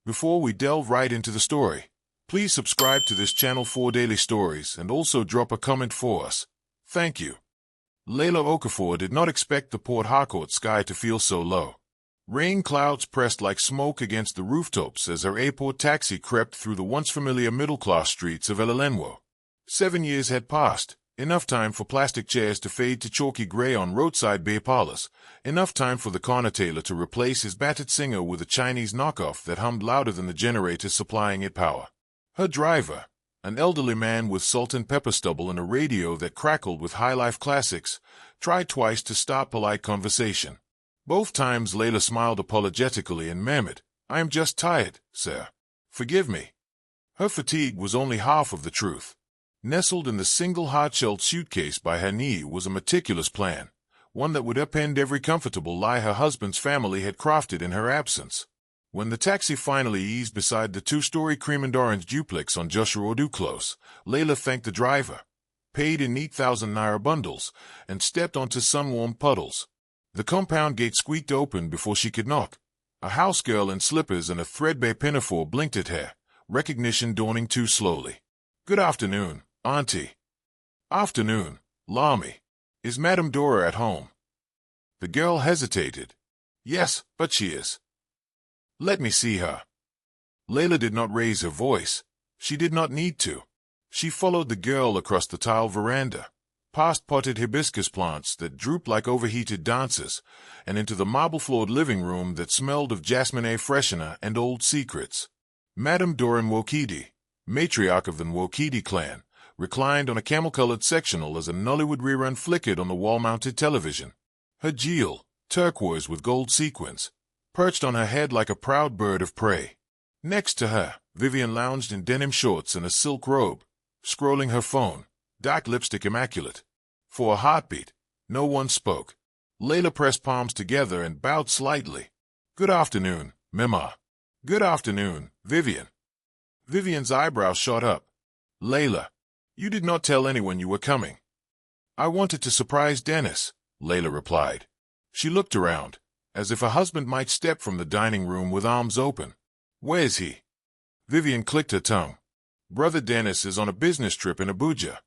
Before we delve right into the story, please subscribe to this channel for daily stories and also drop a comment for us. Thank you. Leila Okafor did not expect the Port Harcourt sky to feel so low. Rain clouds pressed like smoke against the rooftops as her airport taxi crept through the once familiar middle-class streets of Elelenwo. 7 years had passed, enough time for plastic chairs to fade to chalky grey on roadside beer parlors, enough time for the corner tailor to replace his battered singer with a Chinese knockoff that hummed louder than the generator supplying it power. Her driver, an elderly man with salt and pepper stubble and a radio that crackled with high-life classics, tried twice to start polite conversation. Both times Leila smiled apologetically and murmured, "I am just tired, sir. Forgive me." Her fatigue was only half of the truth. Nestled in the single hard-shelled suitcase by her knee was a meticulous plan, one that would upend every comfortable lie her husband's family had crafted in her absence. When the taxi finally eased beside the two-story cream and orange duplex on Joshua Odu Close, Leila thanked the driver, paid in neat 1,000 naira bundles, and stepped onto sun-warmed puddles. The compound gate squeaked open before she could knock. A housegirl in slippers and a threadbare pinafore blinked at her, recognition dawning too slowly. "Good afternoon, Auntie." "Afternoon, Lami. Is Madame Dora at home?" The girl hesitated. "Yes, but she is." "Let me see her." Leila did not raise her voice. She did not need to. She followed the girl across the tile veranda, past potted hibiscus plants that drooped like overheated dancers, and into the marble-floored living room that smelled of jasmine air freshener and old secrets. Madame Dora Nwokedi, matriarch of the Nwokedi clan, reclined on a camel-colored sectional as a Nollywood rerun flickered on the wall-mounted television. Her jewel, turquoise with gold sequins, perched on her head like a proud bird of prey. Next to her, Vivian lounged in denim shorts and a silk robe, scrolling her phone, dark lipstick immaculate. For a heartbeat, no one spoke. Leila pressed palms together and bowed slightly. "Good afternoon, Mima." "Good afternoon, Vivian." Vivian's eyebrows shot up. "Leila, you did not tell anyone you were coming." "I wanted to surprise Dennis," Leila replied. She looked around, as if her husband might step from the dining room with arms open. "Where's he?" Vivian clicked her tongue. "Brother Dennis is on a business trip in Abuja."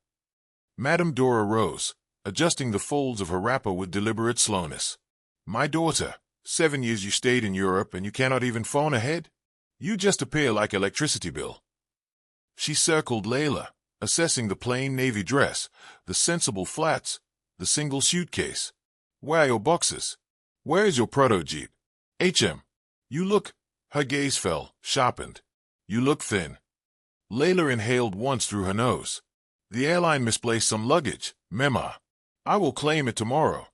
Madame Dora rose, adjusting the folds of her wrapper with deliberate slowness. "My daughter, 7 years you stayed in Europe and you cannot even phone ahead? You just appear like electricity bill." She circled Leila, assessing the plain navy dress, the sensible flats, the single suitcase. "Where are your boxes? Where is your Prado Jeep? HM. You look—" Her gaze fell, sharpened. "You look thin." Leila inhaled once through her nose. "The airline misplaced some luggage, Mema. I will claim it tomorrow."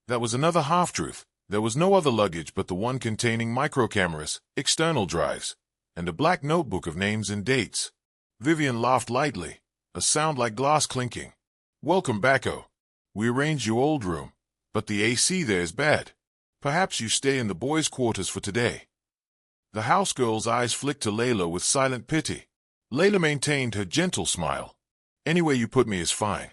That was another half-truth. There was no other luggage but the one containing microcameras, external drives, and a black notebook of names and dates. Vivian laughed lightly, a sound like glass clinking. "Welcome back, O. We arranged your old room, but the AC there is bad. Perhaps you stay in the boys' quarters for today." The housegirl's eyes flicked to Leila with silent pity. Leila maintained her gentle smile. "Anywhere you put me is fine."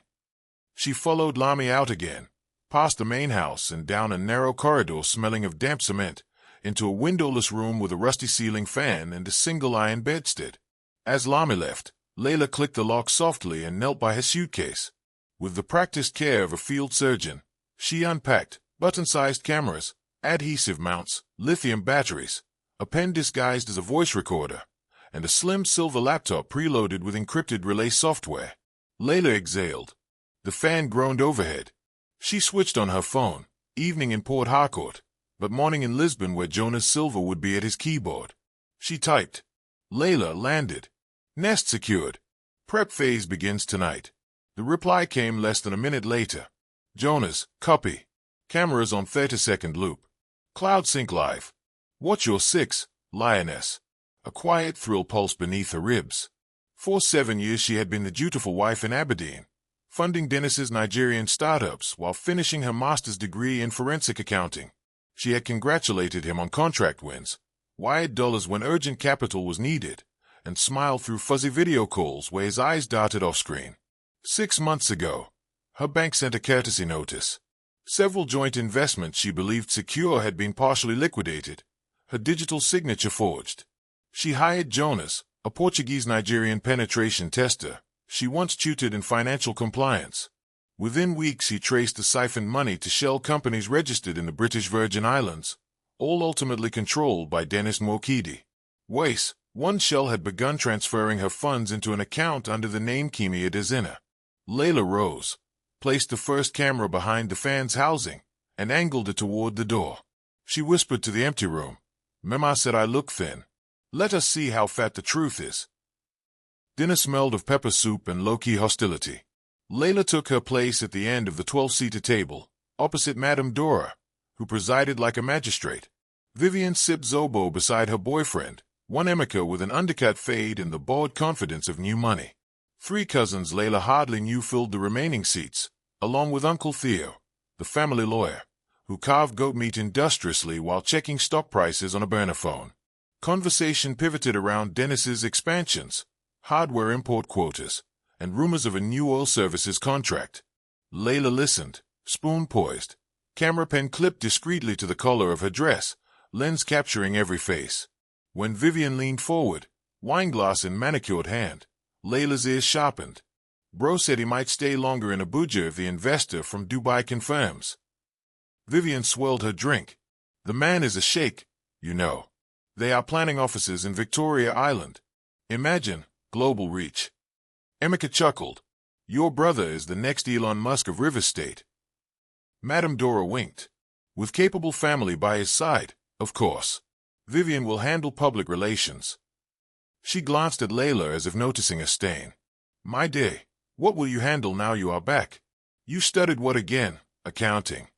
She followed Lami out again, past the main house and down a narrow corridor smelling of damp cement, into a windowless room with a rusty ceiling fan and a single iron bedstead. As Lami left, Leila clicked the lock softly and knelt by her suitcase. With the practiced care of a field surgeon, she unpacked button-sized cameras, adhesive mounts, lithium batteries, a pen disguised as a voice recorder, and a slim silver laptop preloaded with encrypted relay software. Leila exhaled. The fan groaned overhead. She switched on her phone, evening in Port Harcourt, but morning in Lisbon where Jonas Silva would be at his keyboard. She typed. Leila landed. Nest secured. Prep phase begins tonight. The reply came less than a minute later. Jonas, copy. Cameras on 30-second loop. Cloud sync live. Watch your 6, lioness. A quiet thrill pulsed beneath her ribs. For 7 years she had been the dutiful wife in Aberdeen, funding Dennis's Nigerian startups while finishing her master's degree in forensic accounting. She had congratulated him on contract wins, wired dollars when urgent capital was needed, and smiled through fuzzy video calls where his eyes darted off-screen. 6 months ago, her bank sent a courtesy notice. Several joint investments she believed secure had been partially liquidated, her digital signature forged. She hired Jonas, a Portuguese-Nigerian penetration tester she once tutored in financial compliance. Within weeks he traced the siphoned money to shell companies registered in the British Virgin Islands, all ultimately controlled by Dennis Mokidi. Weiss, one shell had begun transferring her funds into an account under the name Kimia Dezina. Leila rose, placed the first camera behind the fan's housing, and angled it toward the door. She whispered to the empty room, "Mama said I look thin. Let us see how fat the truth is." Dinner smelled of pepper soup and low-key hostility. Leila took her place at the end of the 12-seater table, opposite Madame Dora, who presided like a magistrate. Vivian sipped Zobo beside her boyfriend, one Emeka with an undercut fade and the bald confidence of new money. Three cousins Leila hardly knew filled the remaining seats, along with Uncle Theo, the family lawyer, who carved goat meat industriously while checking stock prices on a burner phone. Conversation pivoted around Dennis's expansions, hardware import quotas, and rumors of a new oil services contract. Leila listened, spoon poised, camera pen clipped discreetly to the collar of her dress, lens capturing every face. When Vivian leaned forward, wineglass in manicured hand, Leila's ears sharpened. Bro said he might stay longer in Abuja if the investor from Dubai confirms. Vivian swirled her drink. The man is a sheikh, you know. They are planning offices in Victoria Island. Imagine, global reach. Emeka chuckled. Your brother is the next Elon Musk of River State. Madame Dora winked. With capable family by his side, of course. Vivian will handle public relations. She glanced at Leila as if noticing a stain. My dear, what will you handle now you are back? You studied what again? Accounting.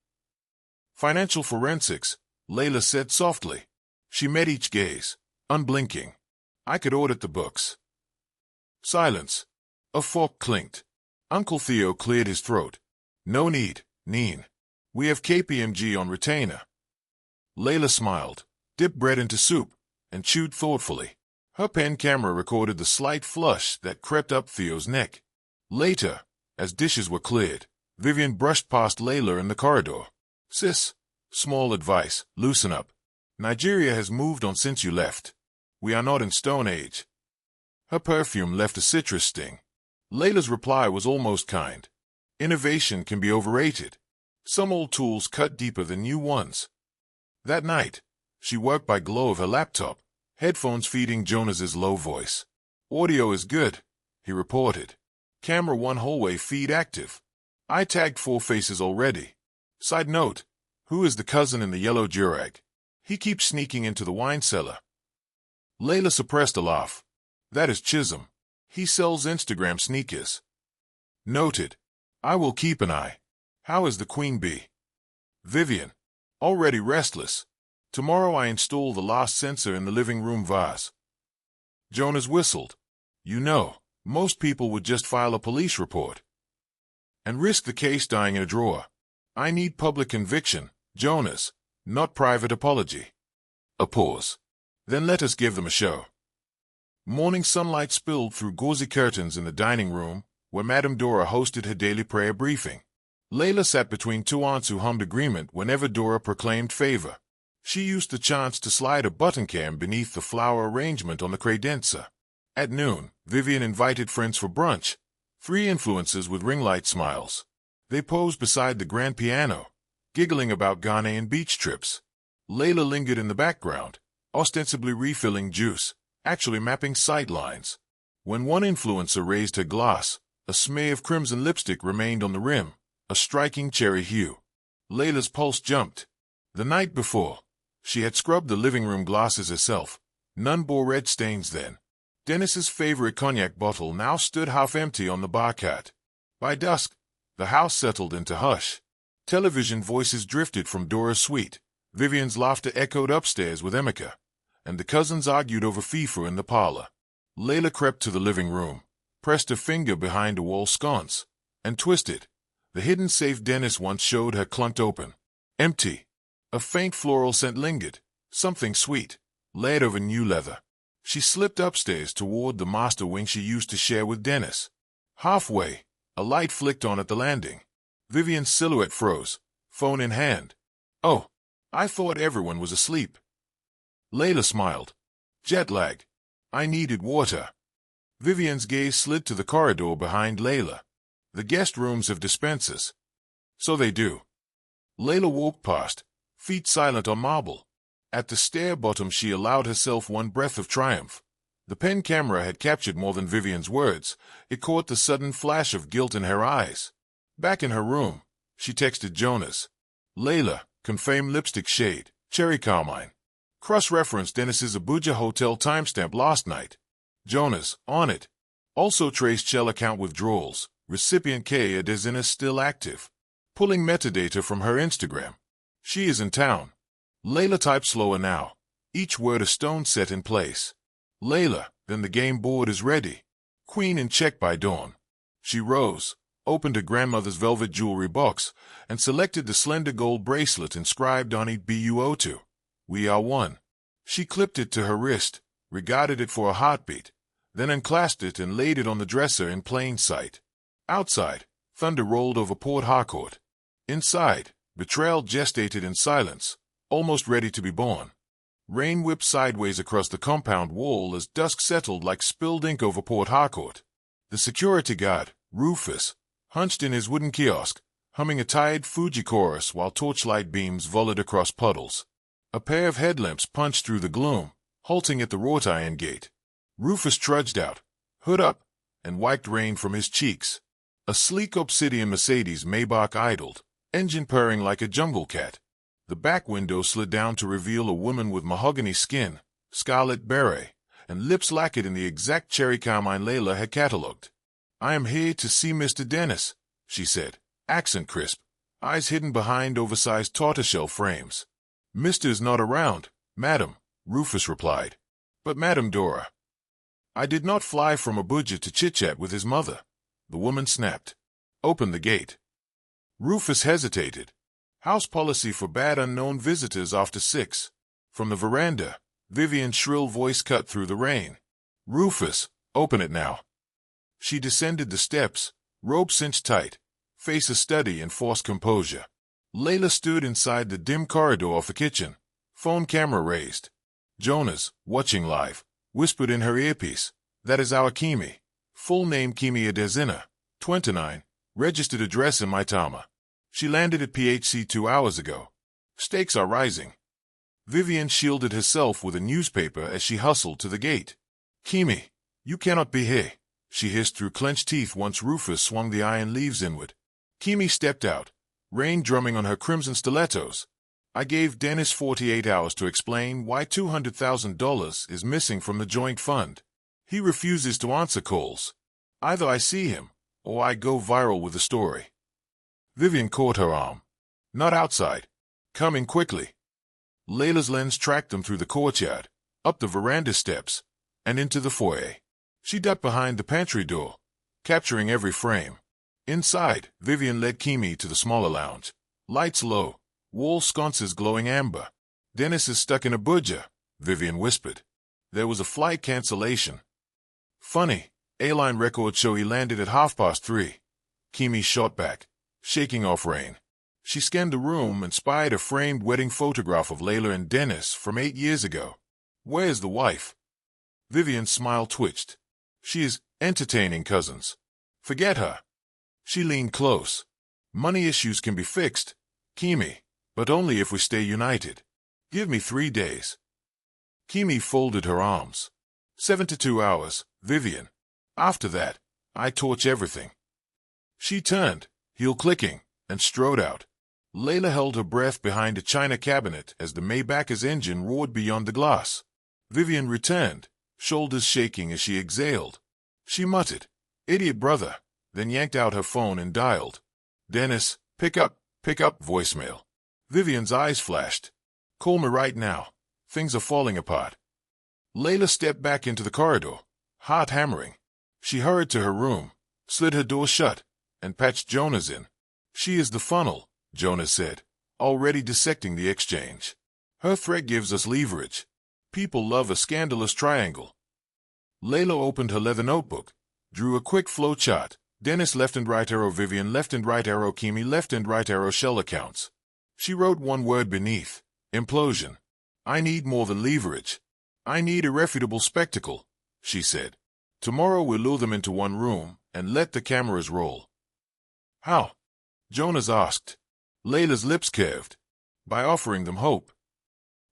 Financial forensics, Leila said softly. She met each gaze, unblinking. I could audit the books. Silence. A fork clinked. Uncle Theo cleared his throat. No need, Neen. We have KPMG on retainer. Leila smiled, dipped bread into soup, and chewed thoughtfully. Her pen camera recorded the slight flush that crept up Theo's neck. Later, as dishes were cleared, Vivian brushed past Leila in the corridor. Sis, small advice, loosen up. Nigeria has moved on since you left. We are not in Stone Age. Her perfume left a citrus sting. Leila's reply was almost kind. Innovation can be overrated. Some old tools cut deeper than new ones. That night, she worked by glow of her laptop, headphones feeding Jonas's low voice. Audio is good, he reported. Camera one hallway feed active. I tagged 4 faces already. Side note, who is the cousin in the yellow durag? He keeps sneaking into the wine cellar. Leila suppressed a laugh. That is Chisholm. He sells Instagram sneakers. Noted. I will keep an eye. How is the queen bee? Vivian. Already restless. Tomorrow I install the last sensor in the living room vase. Jonas whistled. You know, most people would just file a police report and risk the case dying in a drawer. I need public conviction, Jonas, not private apology. A pause. Then let us give them a show. Morning sunlight spilled through gauzy curtains in the dining room, where Madame Dora hosted her daily prayer briefing. Leila sat between 2 aunts who hummed agreement whenever Dora proclaimed favor. She used the chance to slide a button cam beneath the flower arrangement on the credenza. At noon, Vivian invited friends for brunch, 3 influencers with ring light smiles. They posed beside the grand piano, giggling about Ghanaian beach trips. Leila lingered in the background, ostensibly refilling juice, actually mapping sight lines. When one influencer raised her glass, a smear of crimson lipstick remained on the rim, a striking cherry hue. Leila's pulse jumped. The night before, she had scrubbed the living room glasses herself. None bore red stains then. Dennis's favorite cognac bottle now stood half empty on the bar cat. By dusk, the house settled into hush. Television voices drifted from Dora's suite. Vivian's laughter echoed upstairs with Emeka, and the cousins argued over FIFA in the parlor. Leila crept to the living room, pressed a finger behind a wall sconce, and twisted. The hidden safe Dennis once showed her clunked open. Empty. A faint floral scent lingered, something sweet, laid over new leather. She slipped upstairs toward the master wing she used to share with Dennis. Halfway, a light flicked on at the landing. Vivian's silhouette froze, phone in hand. Oh, I thought everyone was asleep. Leila smiled. Jet lag, I needed water. Vivian's gaze slid to the corridor behind Leila. The guest rooms have dispensers. So they do. Leila walked past, feet silent on marble. At the stair bottom she allowed herself one breath of triumph. The pen camera had captured more than Vivian's words. It caught the sudden flash of guilt in her eyes. Back in her room, she texted Jonas. Leila, confirm lipstick shade, cherry carmine. Cross-reference Dennis's Abuja hotel timestamp last night. Jonas, on it. Also traced Shell account withdrawals. Recipient K. Adesina still active. Pulling metadata from her Instagram. She is in town. Leila typed slower now. Each word a stone set in place. Leila, then the game board is ready. Queen in check by dawn. She rose, opened her grandmother's velvet jewelry box, and selected the slender gold bracelet inscribed on it BUO2. We are one. She clipped it to her wrist, regarded it for a heartbeat, then unclasped it and laid it on the dresser in plain sight. Outside, thunder rolled over Port Harcourt. Inside, Betrayal gestated in silence, almost ready to be born. Rain whipped sideways across the compound wall as dusk settled like spilled ink over Port Harcourt. The security guard, Rufus, hunched in his wooden kiosk, humming a tired Fuji chorus while torchlight beams volleyed across puddles. A pair of headlamps punched through the gloom, halting at the wrought iron gate. Rufus trudged out, hood up, and wiped rain from his cheeks. A sleek obsidian Mercedes Maybach idled, engine purring like a jungle cat. The back window slid down to reveal a woman with mahogany skin, scarlet beret, and lips lacquered in the exact cherry carmine Leila had catalogued. I am here to see Mr. Dennis, she said, accent crisp, eyes hidden behind oversized tortoiseshell frames. Mr. is not around, madam, Rufus replied. But Madam Dora. I did not fly from Abuja to chit-chat with his mother, the woman snapped. Open the gate. Rufus hesitated. House policy forbade unknown visitors after 6. From the veranda, Vivian's shrill voice cut through the rain. Rufus, open it now. She descended the steps, robe cinched tight, face a study and forced composure. Leila stood inside the dim corridor of the kitchen, phone camera raised. Jonas, watching live, whispered in her earpiece, that is our Kimi. Full name Kimi Adesina, 29, registered address in Maitama. She landed at PHC 2 hours ago. Stakes are rising. Vivian shielded herself with a newspaper as she hustled to the gate. Kimi, you cannot be here, she hissed through clenched teeth once Rufus swung the iron leaves inward. Kimi stepped out, rain drumming on her crimson stilettos. I gave Dennis 48 hours to explain why $200,000 is missing from the joint fund. He refuses to answer calls. Either I see him, or I go viral with the story. Vivian caught her arm. Not outside. Coming quickly. Leila's lens tracked them through the courtyard, up the veranda steps, and into the foyer. She ducked behind the pantry door, capturing every frame. Inside, Vivian led Kimi to the smaller lounge. Lights low, wall sconces glowing amber. Dennis is stuck in Abuja, Vivian whispered. There was a flight cancellation. Funny, airline records show he landed at 3:30. Kimi shot back, shaking off rain. She scanned the room and spied a framed wedding photograph of Leila and Dennis from 8 years ago. Where's the wife? Vivian's smile twitched. She is entertaining cousins. Forget her. She leaned close. Money issues can be fixed, Kimi, but only if we stay united. Give me 3 days. Kimi folded her arms. 72 hours, Vivian. After that, I torch everything. She turned, heel clicking, and strode out. Leila held her breath behind a china cabinet as the Maybach's engine roared beyond the glass. Vivian returned, shoulders shaking as she exhaled. She muttered, "Idiot brother," then yanked out her phone and dialed. "Dennis, pick up, voicemail." Vivian's eyes flashed. "Call me right now. Things are falling apart." Leila stepped back into the corridor, heart hammering. She hurried to her room, slid her door shut, and patched Jonas in. "She is the funnel," Jonas said, already dissecting the exchange. "Her threat gives us leverage. People love a scandalous triangle." Leila opened her leather notebook, drew a quick flow chart. Dennis left and right arrow, Vivian left and right arrow, Kimi left and right arrow, Shell accounts. She wrote one word beneath: implosion. I need more than leverage. I need irrefutable spectacle, she said. Tomorrow we'll lure them into one room and let the cameras roll. How? Jonas asked. Leila's lips curved. By offering them hope.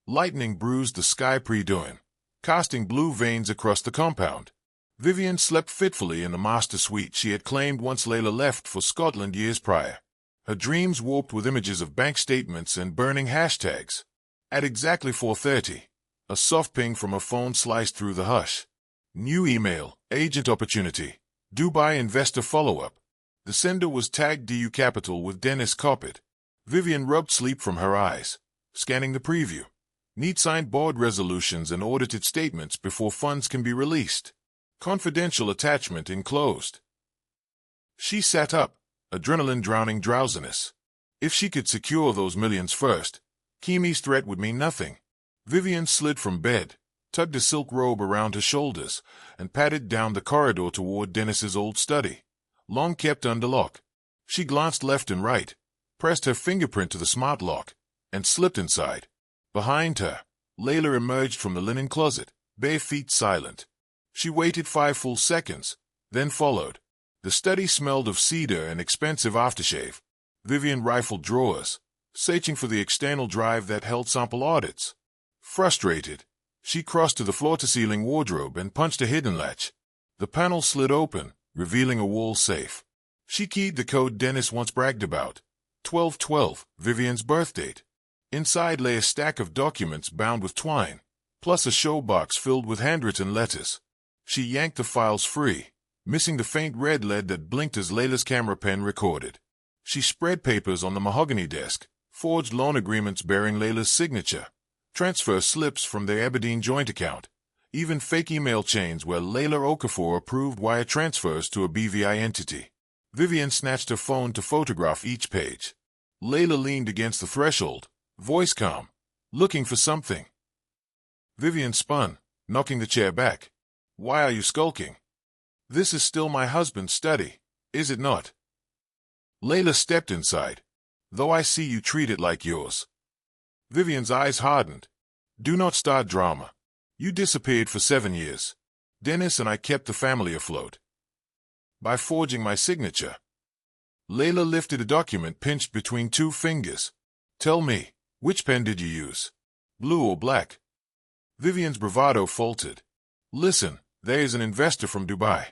Lightning bruised the sky pre-dawn, casting blue veins across the compound. Vivian slept fitfully in the master suite she had claimed once Leila left for Scotland years prior. Her dreams warped with images of bank statements and burning hashtags. At exactly 4:30, a soft ping from her phone sliced through the hush. New email, agent opportunity, Dubai investor follow-up. The sender was tagged DU Capital with Dennis Coppett. Vivian rubbed sleep from her eyes, scanning the preview. Need signed board resolutions and audited statements before funds can be released. Confidential attachment enclosed. She sat up, adrenaline drowning drowsiness. If she could secure those millions first, Kimi's threat would mean nothing. Vivian slid from bed, tugged a silk robe around her shoulders, and padded down the corridor toward Dennis's old study, long kept under lock. She glanced left and right, pressed her fingerprint to the smart lock, and slipped inside. Behind her, Leila emerged from the linen closet, bare feet silent. She waited 5 full seconds, then followed. The study smelled of cedar and expensive aftershave. Vivian rifled drawers, searching for the external drive that held sample audits. Frustrated, she crossed to the floor-to-ceiling wardrobe and punched a hidden latch. The panel slid open, revealing a wall safe. She keyed the code Dennis once bragged about. 12/12, Vivian's birth date. Inside lay a stack of documents bound with twine, plus a showbox filled with handwritten letters. She yanked the files free, missing the faint red lead that blinked as Leila's camera pen recorded. She spread papers on the mahogany desk, forged loan agreements bearing Leila's signature, transfer slips from their Aberdeen joint account, even fake email chains where Leila Okafor approved wire transfers to a BVI entity. Vivian snatched her phone to photograph each page. Leila leaned against the threshold, voice calm, looking for something. Vivian spun, knocking the chair back. Why are you skulking? This is still my husband's study, is it not? Leila stepped inside. Though I see you treat it like yours. Vivian's eyes hardened. Do not start drama. You disappeared for 7 years. Dennis and I kept the family afloat. By forging my signature. Leila lifted a document pinched between 2 fingers. Tell me, which pen did you use? Blue or black? Vivian's bravado faltered. Listen, there is an investor from Dubai.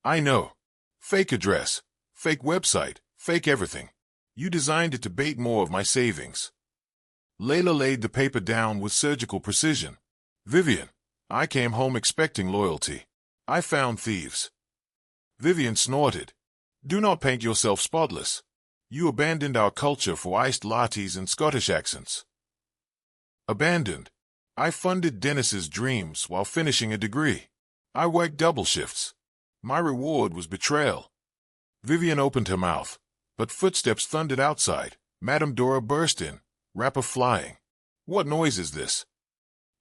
I know. Fake address, fake website, fake everything. You designed it to bait more of my savings. Leila laid the paper down with surgical precision. Vivian, I came home expecting loyalty. I found thieves. Vivian snorted. Do not paint yourself spotless. You abandoned our culture for iced lattes and Scottish accents. Abandoned. I funded Dennis's dreams while finishing a degree. I worked double shifts. My reward was betrayal. Vivian opened her mouth, but footsteps thundered outside. Madame Dora burst in, wrapper flying. What noise is this?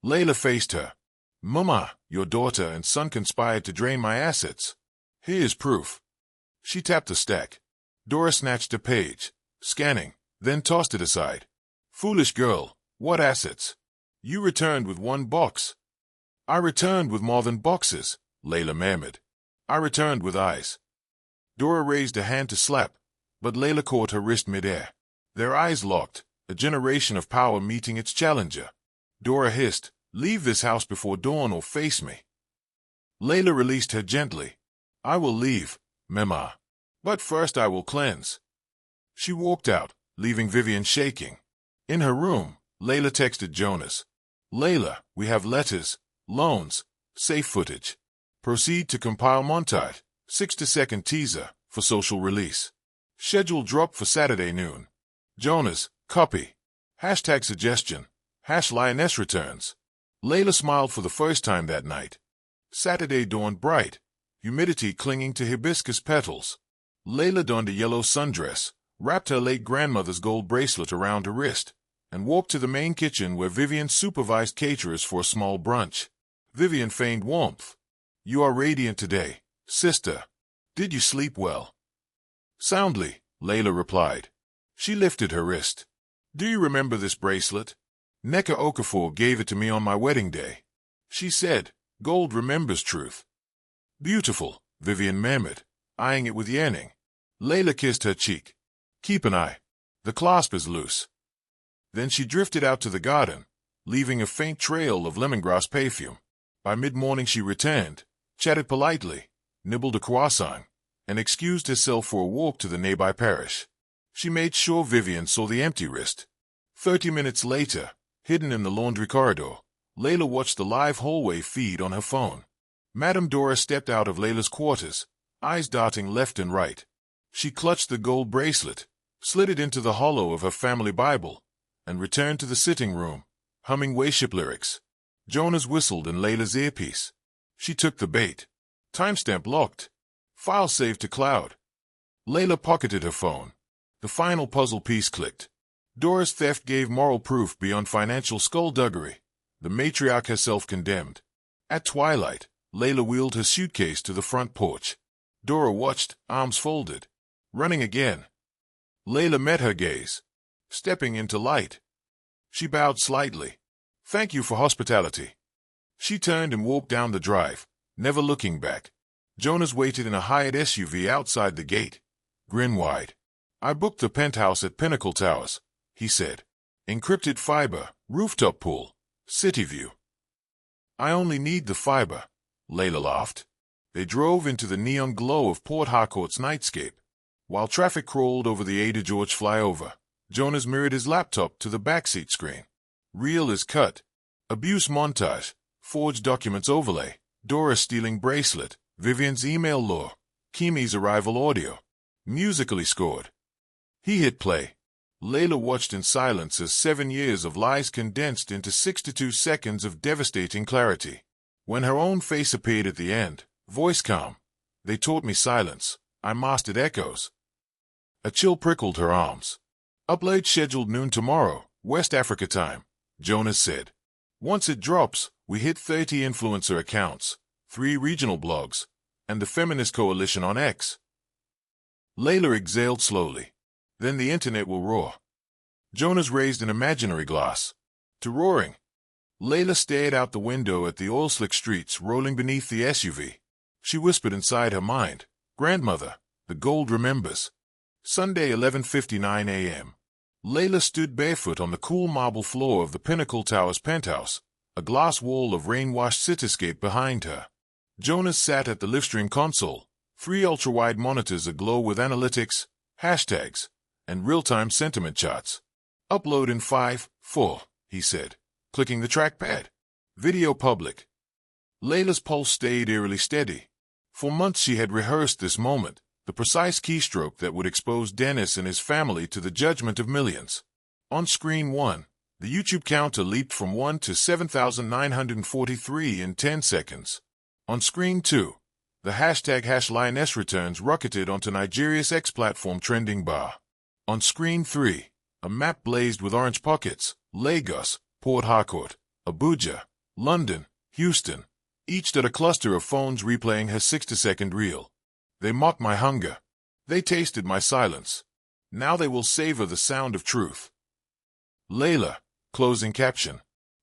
Leila faced her. Mama, your daughter and son conspired to drain my assets. Here's proof. She tapped the stack. Dora snatched a page, scanning, then tossed it aside. Foolish girl, what assets? You returned with 1 box. I returned with more than boxes, Leila murmured. I returned with eyes. Dora raised a hand to slap, but Leila caught her wrist midair. Their eyes locked, a generation of power meeting its challenger. Dora hissed, leave this house before dawn or face me. Leila released her gently. I will leave, Mama. But first I will cleanse. She walked out, leaving Vivian shaking. In her room, Leila texted Jonas. Leila, we have letters, loans, safe footage. Proceed to compile montage, 60-second teaser, for social release. Schedule drop for Saturday noon. Jonas, copy. Hashtag suggestion. #Lioness returns. Leila smiled for the first time that night. Saturday dawned bright, humidity clinging to hibiscus petals. Leila donned a yellow sundress, wrapped her late grandmother's gold bracelet around her wrist, and walked to the main kitchen where Vivian supervised caterers for a small brunch. Vivian feigned warmth. You are radiant today, sister. Did you sleep well? Soundly, Leila replied. She lifted her wrist. Do you remember this bracelet? Nneka Okafor gave it to me on my wedding day. She said, Gold remembers truth. Beautiful, Vivian murmured, eyeing it with yearning. Leila kissed her cheek. Keep an eye. The clasp is loose. Then she drifted out to the garden, leaving a faint trail of lemongrass perfume. By mid-morning she returned, chatted politely, nibbled a croissant, and excused herself for a walk to the nearby parish. She made sure Vivian saw the empty wrist. 30 minutes later, hidden in the laundry corridor, Leila watched the live hallway feed on her phone. Madame Dora stepped out of Leila's quarters, eyes darting left and right. She clutched the gold bracelet, slid it into the hollow of her family Bible, and returned to the sitting room, humming worship lyrics. Jonas whistled in Leila's earpiece. She took the bait. Timestamp locked. File saved to cloud. Leila pocketed her phone. The final puzzle piece clicked. Dora's theft gave moral proof beyond financial skullduggery. The matriarch herself condemned. At twilight, Leila wheeled her suitcase to the front porch. Dora watched, arms folded. Running again. Leila met her gaze. Stepping into light. She bowed slightly. Thank you for hospitality. She turned and walked down the drive, never looking back. Jonas waited in a hired SUV outside the gate, grin wide. I booked the penthouse at Pinnacle Towers, he said. Encrypted fiber, rooftop pool, city view. I only need the fiber, Leila laughed. They drove into the neon glow of Port Harcourt's nightscape. While traffic crawled over the Ada George flyover, Jonas mirrored his laptop to the backseat screen. Reel is cut. Abuse montage. Forged documents overlay. Dora stealing bracelet. Vivian's email lure. Kimi's arrival audio. Musically scored. He hit play. Leila watched in silence as 7 years of lies condensed into 62 seconds of devastating clarity. When her own face appeared at the end, voice calm. They taught me silence. I mastered echoes. A chill prickled her arms. Upload scheduled noon tomorrow, West Africa time, Jonas said. Once it drops, we hit 30 influencer accounts, 3 regional blogs, and the Feminist Coalition on X. Leila exhaled slowly. Then the internet will roar. Jonas raised an imaginary glass. To roaring. Leila stared out the window at the oil-slick streets rolling beneath the SUV. She whispered inside her mind, Grandmother, the gold remembers. Sunday 11:59 a.m. Leila stood barefoot on the cool marble floor of the Pinnacle Towers penthouse, a glass wall of rain-washed cityscape behind her. Jonas sat at the livestream console, 3 ultra-wide monitors aglow with analytics, hashtags, and real-time sentiment charts. Upload in 5, 4, he said, clicking the trackpad. Video public. Leila's pulse stayed eerily steady. For months she had rehearsed this moment, the precise keystroke that would expose Dennis and his family to the judgment of millions. On screen 1, the YouTube counter leaped from 1 to 7,943 in 10 seconds. On screen 2, the hashtag #Lioness returns rocketed onto Nigeria's X platform trending bar. On screen 3, a map blazed with orange pockets, Lagos, Port Harcourt, Abuja, London, Houston, each at a cluster of phones replaying her 60-second reel. They mocked my hunger. They tasted my silence. Now they will savor the sound of truth. Leila, closing caption.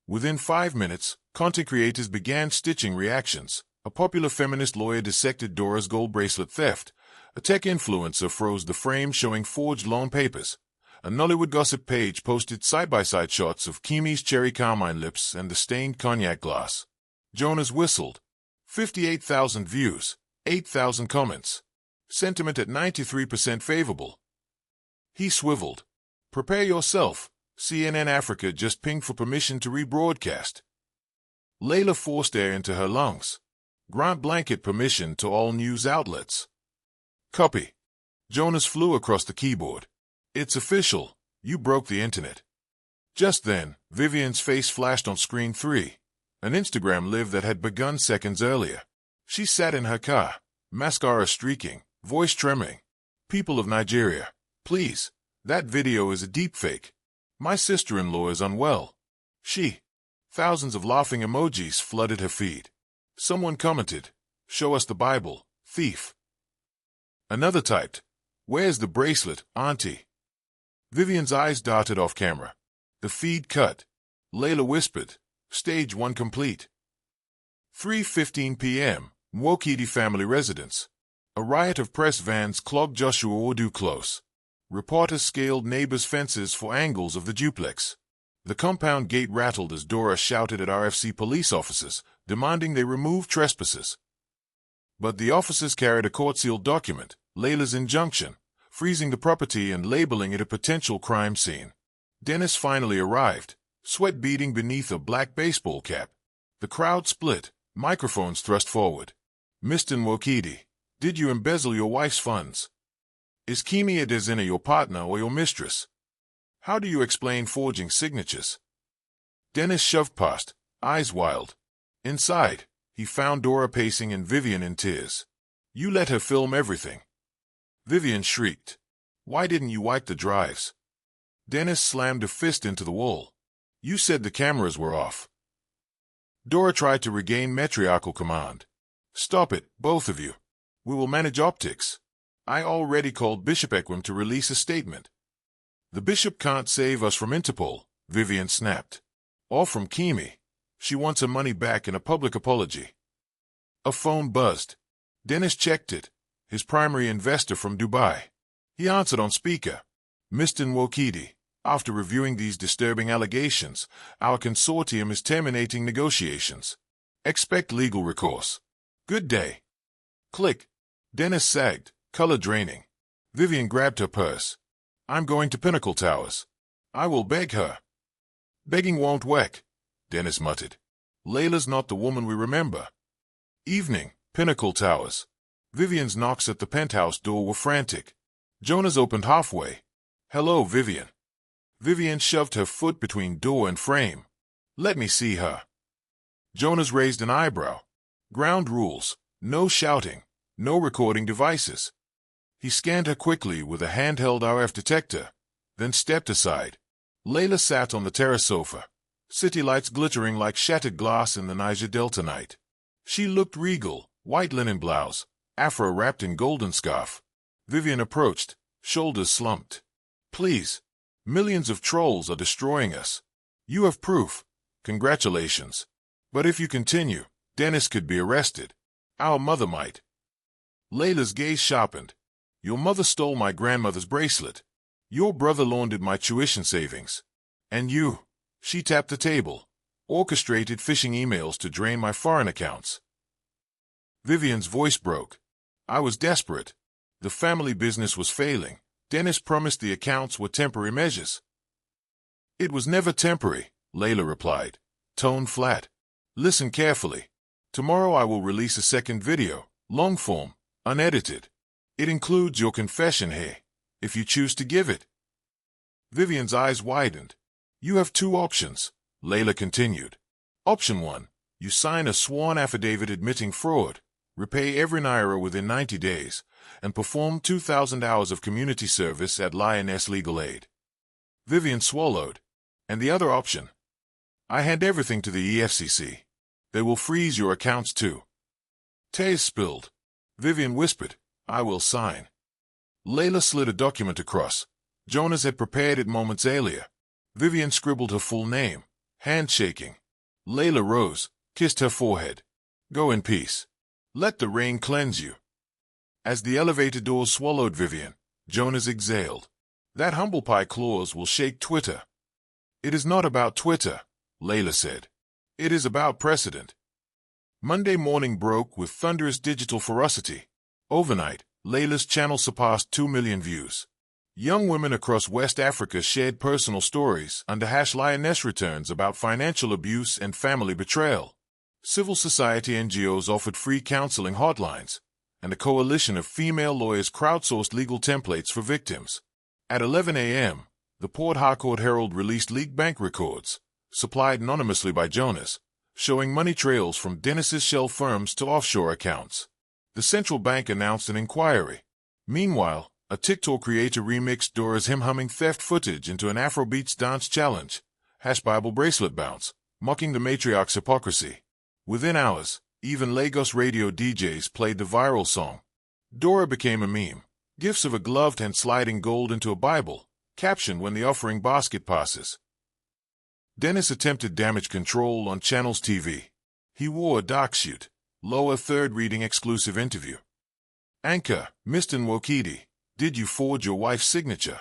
Within 5 minutes, content creators began stitching reactions. A popular feminist lawyer dissected Dora's gold bracelet theft. A tech influencer froze the frame showing forged loan papers. A Nollywood gossip page posted side-by-side shots of Kimi's cherry carmine lips and the stained cognac glass. Jonas whistled. 58,000 views. 8,000 comments. Sentiment at 93% favorable. He swiveled. Prepare yourself. CNN Africa just pinged for permission to rebroadcast. Leila forced air into her lungs. Grant blanket permission to all news outlets. Copy. Jonas flew across the keyboard. It's official. You broke the internet. Just then, Vivian's face flashed on screen 3. An Instagram live that had begun seconds earlier. She sat in her car, mascara streaking, voice trembling. People of Nigeria, please, that video is a deepfake. My sister-in-law is unwell. Thousands of laughing emojis flooded her feed. Someone commented, show us the Bible, thief. Another typed, where's the bracelet, auntie? Vivian's eyes darted off camera. The feed cut. Leila whispered, stage 1 complete. 3:15 p.m., Nwokedi family residence. A riot of press vans clogged Joshua Ordu close. Reporters scaled neighbors' fences for angles of the duplex. The compound gate rattled as Dora shouted at RFC police officers, demanding they remove trespassers. But the officers carried a court-sealed document, Leila's injunction, freezing the property and labeling it a potential crime scene. Dennis finally arrived, sweat beading beneath a black baseball cap. The crowd split, microphones thrust forward. "Mr. Nwokedi, did you embezzle your wife's funds? Is Kimi Adesina your partner or your mistress? How do you explain forging signatures?" Dennis shoved past, eyes wild. Inside, he found Dora pacing and Vivian in tears. "You let her film everything." Vivian shrieked. "Why didn't you wipe the drives?" Dennis slammed a fist into the wall. "You said the cameras were off." Dora tried to regain matriarchal command. "Stop it, both of you. We will manage optics. I already called Bishop Ekwim to release a statement." "The bishop can't save us from Interpol," Vivian snapped. "Or from Kimi. She wants her money back in a public apology." A phone buzzed. Dennis checked it. His primary investor from Dubai. He answered on speaker. "Mr. Nwokedi, after reviewing these disturbing allegations, our consortium is terminating negotiations. Expect legal recourse. Good day." Click. Dennis sagged, color draining. Vivian grabbed her purse. "I'm going to Pinnacle Towers. I will beg her." "Begging won't work," Dennis muttered. "Leila's not the woman we remember." Evening, Pinnacle Towers. Vivian's knocks at the penthouse door were frantic. Jonas opened halfway. "Hello, Vivian." Vivian shoved her foot between door and frame. "Let me see her." Jonas raised an eyebrow. "Ground rules. No shouting. No recording devices." He scanned her quickly with a handheld RF detector, then stepped aside. Leila sat on the terrace sofa, city lights glittering like shattered glass in the Niger Delta night. She looked regal, white linen blouse, afro wrapped in golden scarf. Vivian approached, shoulders slumped. "Please. Millions of trolls are destroying us. You have proof. Congratulations. But if you continue, Dennis could be arrested. Our mother might." Leila's gaze sharpened. "Your mother stole my grandmother's bracelet. Your brother laundered my tuition savings. And you," she tapped the table, "orchestrated phishing emails to drain my foreign accounts." Vivian's voice broke. "I was desperate. The family business was failing. Dennis promised the accounts were temporary measures." "It was never temporary," Leila replied, tone flat. "Listen carefully. Tomorrow I will release a second video, long form, unedited. It includes your confession here, if you choose to give it." Vivian's eyes widened. "You have two options," Leila continued. "Option 1, you sign a sworn affidavit admitting fraud, repay every naira within 90 days, and perform 2,000 hours of community service at Lioness Legal Aid." Vivian swallowed. "And the other option? I hand everything to the EFCC. They will freeze your accounts too." Tea spilled. Vivian whispered, "I will sign." Leila slid a document across. Jonas had prepared it moments earlier. Vivian scribbled her full name, hand shaking. Leila rose, kissed her forehead. "Go in peace. Let the rain cleanse you." As the elevator doors swallowed Vivian, Jonas exhaled. "That humble pie clause will shake Twitter." "It is not about Twitter," Leila said. "It is about precedent." Monday morning broke with thunderous digital ferocity. Overnight, Leila's channel surpassed 2 million views. Young women across West Africa shared personal stories under #Lioness Returns about financial abuse and family betrayal. Civil society NGOs offered free counseling hotlines, and a coalition of female lawyers crowdsourced legal templates for victims. At 11 a.m., the Port Harcourt Herald released leaked bank records, supplied anonymously by Jonas, showing money trails from Dennis's shell firms to offshore accounts. The central bank announced an inquiry. Meanwhile, a TikTok creator remixed Dora's him-humming theft footage into an Afrobeats dance challenge, #Bible bracelet bounce, mocking the matriarch's hypocrisy. Within hours, even Lagos radio DJs played the viral song. Dora became a meme. Gifts of a gloved hand sliding gold into a Bible, captioned when the offering basket passes. Dennis attempted damage control on Channels TV. He wore a dark suit. Lower third reading exclusive interview. Anchor, Mr. Nwokedi, did you forge your wife's signature?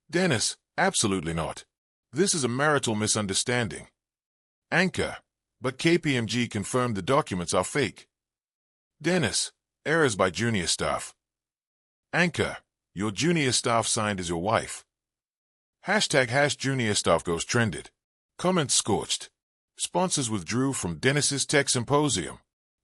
Dennis, absolutely not. This is a marital misunderstanding. Anchor, but KPMG confirmed the documents are fake. Dennis, errors by junior staff. Anchor, your junior staff signed as your wife. #junior staff goes trended. Comments scorched. Sponsors withdrew from Dennis's tech symposium.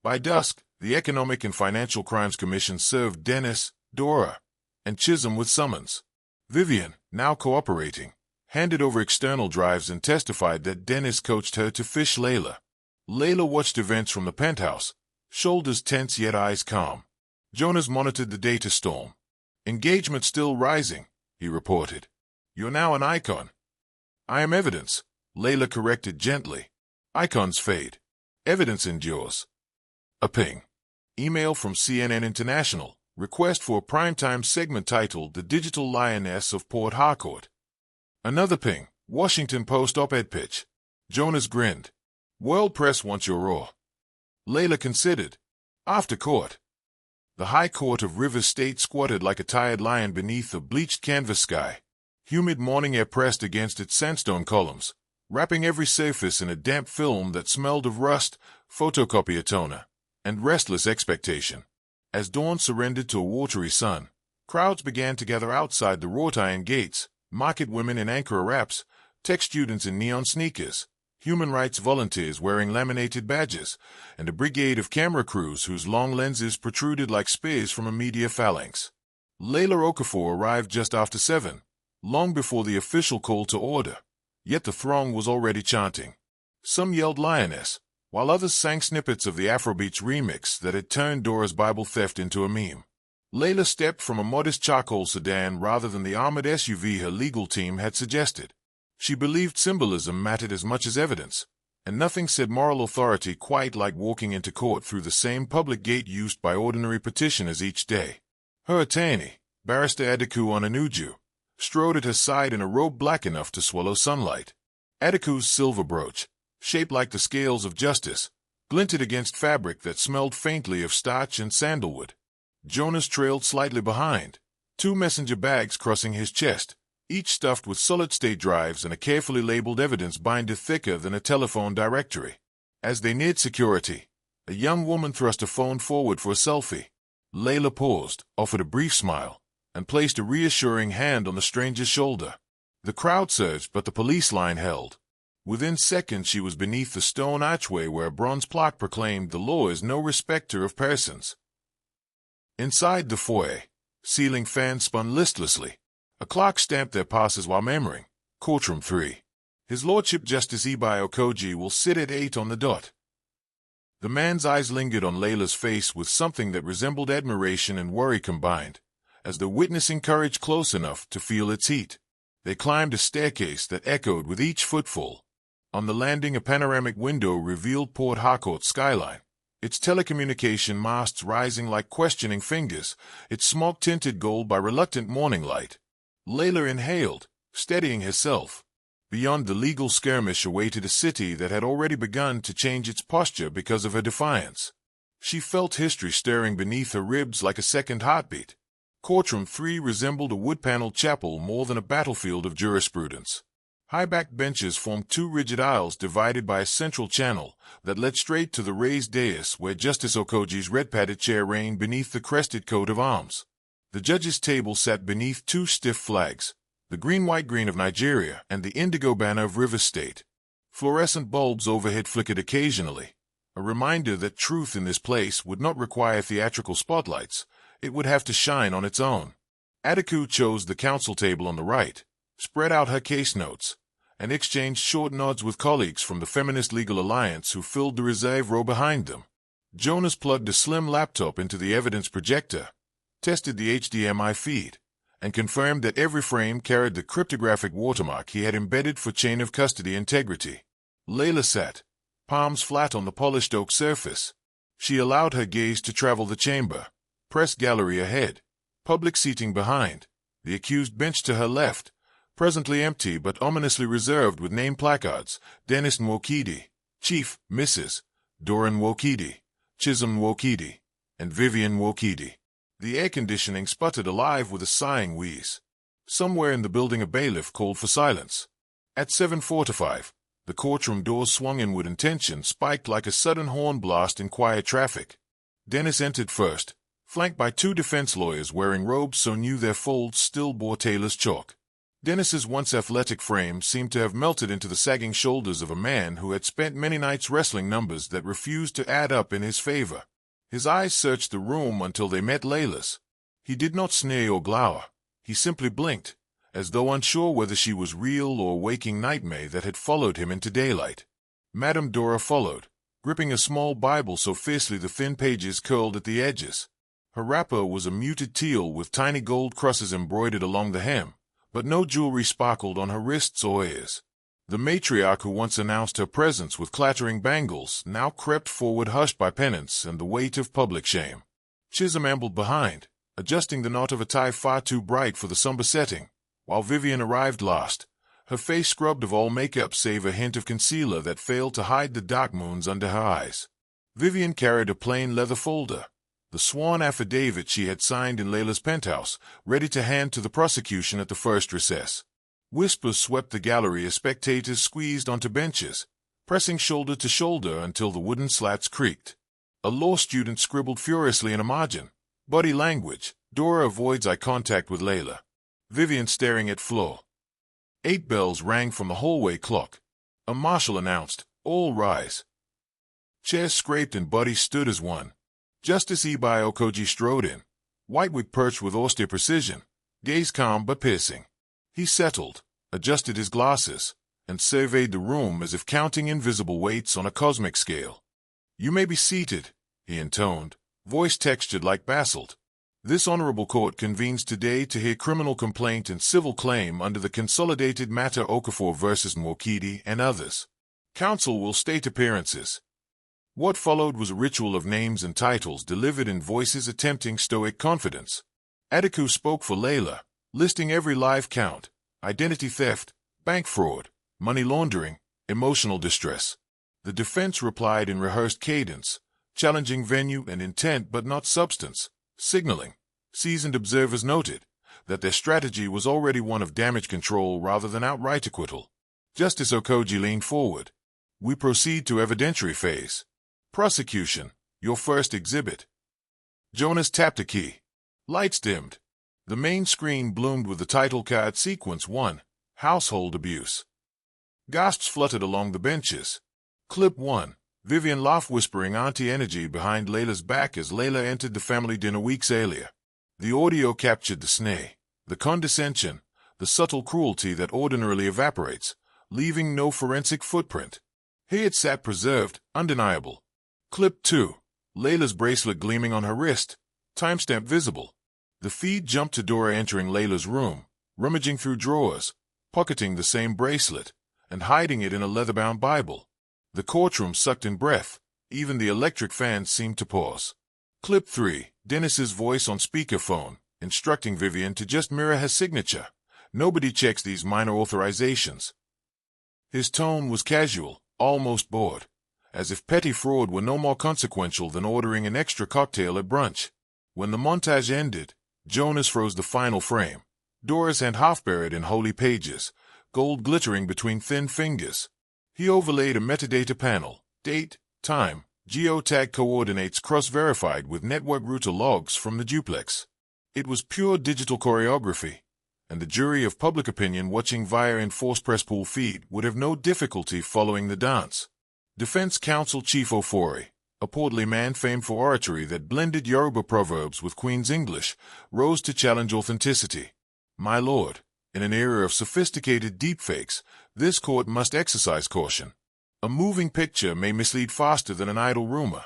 By dusk, the Economic and Financial Crimes Commission served Dennis, Dora, and Chisholm with summons. Vivian, now cooperating, handed over external drives and testified that Dennis coached her to fish Leila. Leila watched events from the penthouse, shoulders tense yet eyes calm. Jonas monitored the data storm. Engagement still rising, he reported. You're now an icon. I am evidence, Leila corrected gently. Icons fade. Evidence endures. A ping. Email from CNN International. Request for a primetime segment titled The Digital Lioness of Port Harcourt. Another ping. Washington Post op-ed pitch. Jonas grinned. World press wants your raw. Leila considered. After court. The High Court of Rivers State squatted like a tired lion beneath a bleached canvas sky. Humid morning air pressed against its sandstone columns, wrapping every surface in a damp film that smelled of rust, photocopier toner, and restless expectation. As dawn surrendered to a watery sun, crowds began to gather outside the wrought iron gates, market women in Ankara wraps, tech students in neon sneakers, human rights volunteers wearing laminated badges, and a brigade of camera crews whose long lenses protruded like spears from a media phalanx. Leila Okafor arrived just after 7, long before the official call to order, yet the throng was already chanting. Some yelled Lioness, while others sang snippets of the Afrobeats remix that had turned Dora's Bible theft into a meme. Leila stepped from a modest charcoal sedan rather than the armored SUV her legal team had suggested. She believed symbolism mattered as much as evidence, and nothing said moral authority quite like walking into court through the same public gate used by ordinary petitioners each day. Her attorney, Barrister Adeku Onanuju, strode at her side in a robe black enough to swallow sunlight. Adeku's silver brooch, shaped like the scales of justice, glinted against fabric that smelled faintly of starch and sandalwood. Jonas trailed slightly behind, 2 messenger bags crossing his chest, each stuffed with solid-state drives and a carefully labeled evidence binder thicker than a telephone directory. As they neared security, a young woman thrust a phone forward for a selfie. Leila paused, offered a brief smile, and placed a reassuring hand on the stranger's shoulder. The crowd surged, but the police line held. Within seconds she was beneath the stone archway where a bronze plaque proclaimed the law is no respecter of persons. Inside the foyer, ceiling fans spun listlessly. A clock stamped their passes while murmuring, Courtroom 3. His Lordship Justice Ibai Okoji will sit at 8 on the dot. The man's eyes lingered on Leila's face with something that resembled admiration and worry combined, as the witnessing courage close enough to feel its heat. They climbed a staircase that echoed with each footfall. On the landing, a panoramic window revealed Port Harcourt's skyline, its telecommunication masts rising like questioning fingers, its smoke-tinted gold by reluctant morning light. Leila inhaled, steadying herself. Beyond the legal skirmish awaited a city that had already begun to change its posture because of her defiance. She felt history stirring beneath her ribs like a second heartbeat. Courtroom 3 resembled a wood-paneled chapel more than a battlefield of jurisprudence. High-backed benches formed 2 rigid aisles divided by a central channel that led straight to the raised dais where Justice Okoji's red-padded chair reigned beneath the crested coat of arms. The judge's table sat beneath 2 stiff flags, the green-white-green of Nigeria and the indigo banner of Rivers State. Fluorescent bulbs overhead flickered occasionally, a reminder that truth in this place would not require theatrical spotlights. It would have to shine on its own. Adeku chose the counsel table on the right, spread out her case notes, and exchanged short nods with colleagues from the Feminist Legal Alliance who filled the reserve row behind them. Jonas plugged a slim laptop into the evidence projector, tested the HDMI feed, and confirmed that every frame carried the cryptographic watermark he had embedded for chain of custody integrity. Leila sat, palms flat on the polished oak surface. She allowed her gaze to travel the chamber. Press gallery ahead, public seating behind, the accused bench to her left, presently empty but ominously reserved with name placards, Dennis Nwokedi, Chief, Mrs., Dora Nwokedi, Chisholm Nwokedi, and Vivian Nwokedi. The air conditioning sputtered alive with a sighing wheeze. Somewhere in the building a bailiff called for silence. At 7:45, the courtroom doors swung inward and tension spiked like a sudden horn blast in quiet traffic. Dennis entered first, flanked by two defense lawyers wearing robes so new their folds still bore tailor's chalk. Dennis's once athletic frame seemed to have melted into the sagging shoulders of a man who had spent many nights wrestling numbers that refused to add up in his favor. His eyes searched the room until they met Leila's. He did not sneer or glower. He simply blinked, as though unsure whether she was real or a waking nightmare that had followed him into daylight. Madame Dora followed, gripping a small Bible so fiercely the thin pages curled at the edges. Her wrapper was a muted teal with tiny gold crosses embroidered along the hem, but no jewelry sparkled on her wrists or ears. The matriarch who once announced her presence with clattering bangles now crept forward hushed by penance and the weight of public shame. Chisholm ambled behind, adjusting the knot of a tie far too bright for the somber setting, while Vivian arrived last, her face scrubbed of all makeup save a hint of concealer that failed to hide the dark moons under her eyes. Vivian carried a plain leather folder, the sworn affidavit she had signed in Leila's penthouse, ready to hand to the prosecution at the first recess. Whispers swept the gallery as spectators squeezed onto benches, pressing shoulder to shoulder until the wooden slats creaked. A law student scribbled furiously in a margin. Body language. Dora avoids eye contact with Leila. Vivian staring at floor. 8 bells rang from the hallway clock. A marshal announced, "All rise." Chairs scraped and bodies stood as one. Justice Ibai Okoji strode in, white wig perched with austere precision, gaze calm but piercing. He settled, adjusted his glasses, and surveyed the room as if counting invisible weights on a cosmic scale. "You may be seated," he intoned, voice textured like basalt. "This honorable court convenes today to hear criminal complaint and civil claim under the consolidated matter Okafor v. Nwokedi and others. Counsel will state appearances." What followed was a ritual of names and titles delivered in voices attempting stoic confidence. Adiku spoke for Leila, listing every live count: identity theft, bank fraud, money laundering, emotional distress. The defense replied in rehearsed cadence, challenging venue and intent but not substance, signaling, seasoned observers noted, that their strategy was already one of damage control rather than outright acquittal. Justice Okoji leaned forward. "We proceed to evidentiary phase. Prosecution, your first exhibit." Jonas tapped a key. Lights dimmed. The main screen bloomed with the title card Sequence 1, Household Abuse. Gasps fluttered along the benches. Clip 1, Vivian laughed whispering anti-energy behind Leila's back as Leila entered the family dinner weeks earlier. The audio captured the sneer, the condescension, the subtle cruelty that ordinarily evaporates, leaving no forensic footprint. Here it sat preserved, undeniable. Clip 2, Leila's bracelet gleaming on her wrist, timestamp visible. The feed jumped to Dora entering Leila's room, rummaging through drawers, pocketing the same bracelet, and hiding it in a leather-bound Bible. The courtroom sucked in breath. Even the electric fans seemed to pause. Clip 3, Dennis's voice on speakerphone, instructing Vivian to just mirror her signature. "Nobody checks these minor authorizations." His tone was casual, almost bored, as if petty fraud were no more consequential than ordering an extra cocktail at brunch. When the montage ended, Jonas froze the final frame, Dora's hand half-buried in holy pages, gold glittering between thin fingers. He overlaid a metadata panel, date, time, geotag coordinates cross-verified with network router logs from the duplex. It was pure digital choreography, and the jury of public opinion watching via enforced press pool feed would have no difficulty following the dance. Defense counsel Chief Ofori, a portly man famed for oratory that blended Yoruba proverbs with Queen's English, rose to challenge authenticity. "My lord, in an era of sophisticated deepfakes, this court must exercise caution. A moving picture may mislead faster than an idle rumor."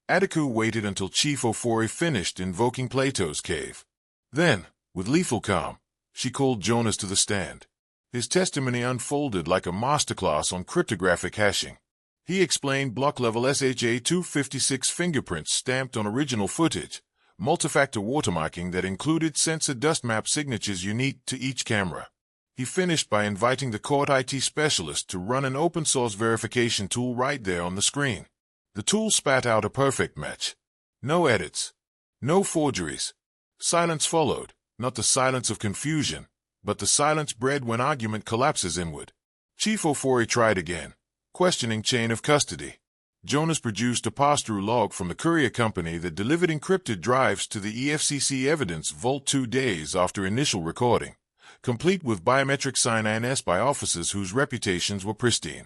Adiku waited until Chief Ofori finished invoking Plato's cave. Then, with lethal calm, she called Jonas to the stand. His testimony unfolded like a masterclass on cryptographic hashing. He explained block-level SHA-256 fingerprints stamped on original footage, multi-factor watermarking that included sensor dust map signatures unique to each camera. He finished by inviting the court IT specialist to run an open-source verification tool right there on the screen. The tool spat out a perfect match. No edits. No forgeries. Silence followed, not the silence of confusion, but the silence bred when argument collapses inward. Chief Ofori tried again, questioning chain of custody. Jonas produced a pass-through log from the courier company that delivered encrypted drives to the EFCC evidence vault 2 days after initial recording, complete with biometric sign-ins by officers whose reputations were pristine.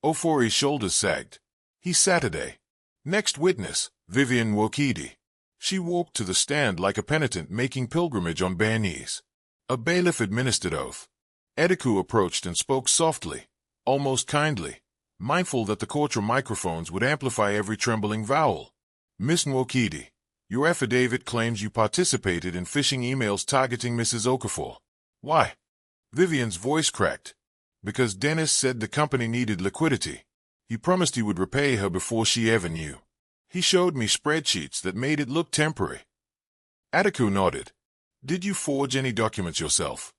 Ofori's shoulders sagged. He's Saturday. Next witness, Vivian Nwokedi. She walked to the stand like a penitent making pilgrimage on bare knees. A bailiff-administered oath. Ediku approached and spoke softly, almost kindly, mindful that the courtroom microphones would amplify every trembling vowel. Miss Nwokedi, your affidavit claims you participated in phishing emails targeting Mrs. Okafor. Why? Vivian's voice cracked. Because Dennis said the company needed liquidity. He promised he would repay her before she ever knew. He showed me spreadsheets that made it look temporary. Ediku nodded. Did you forge any documents yourself?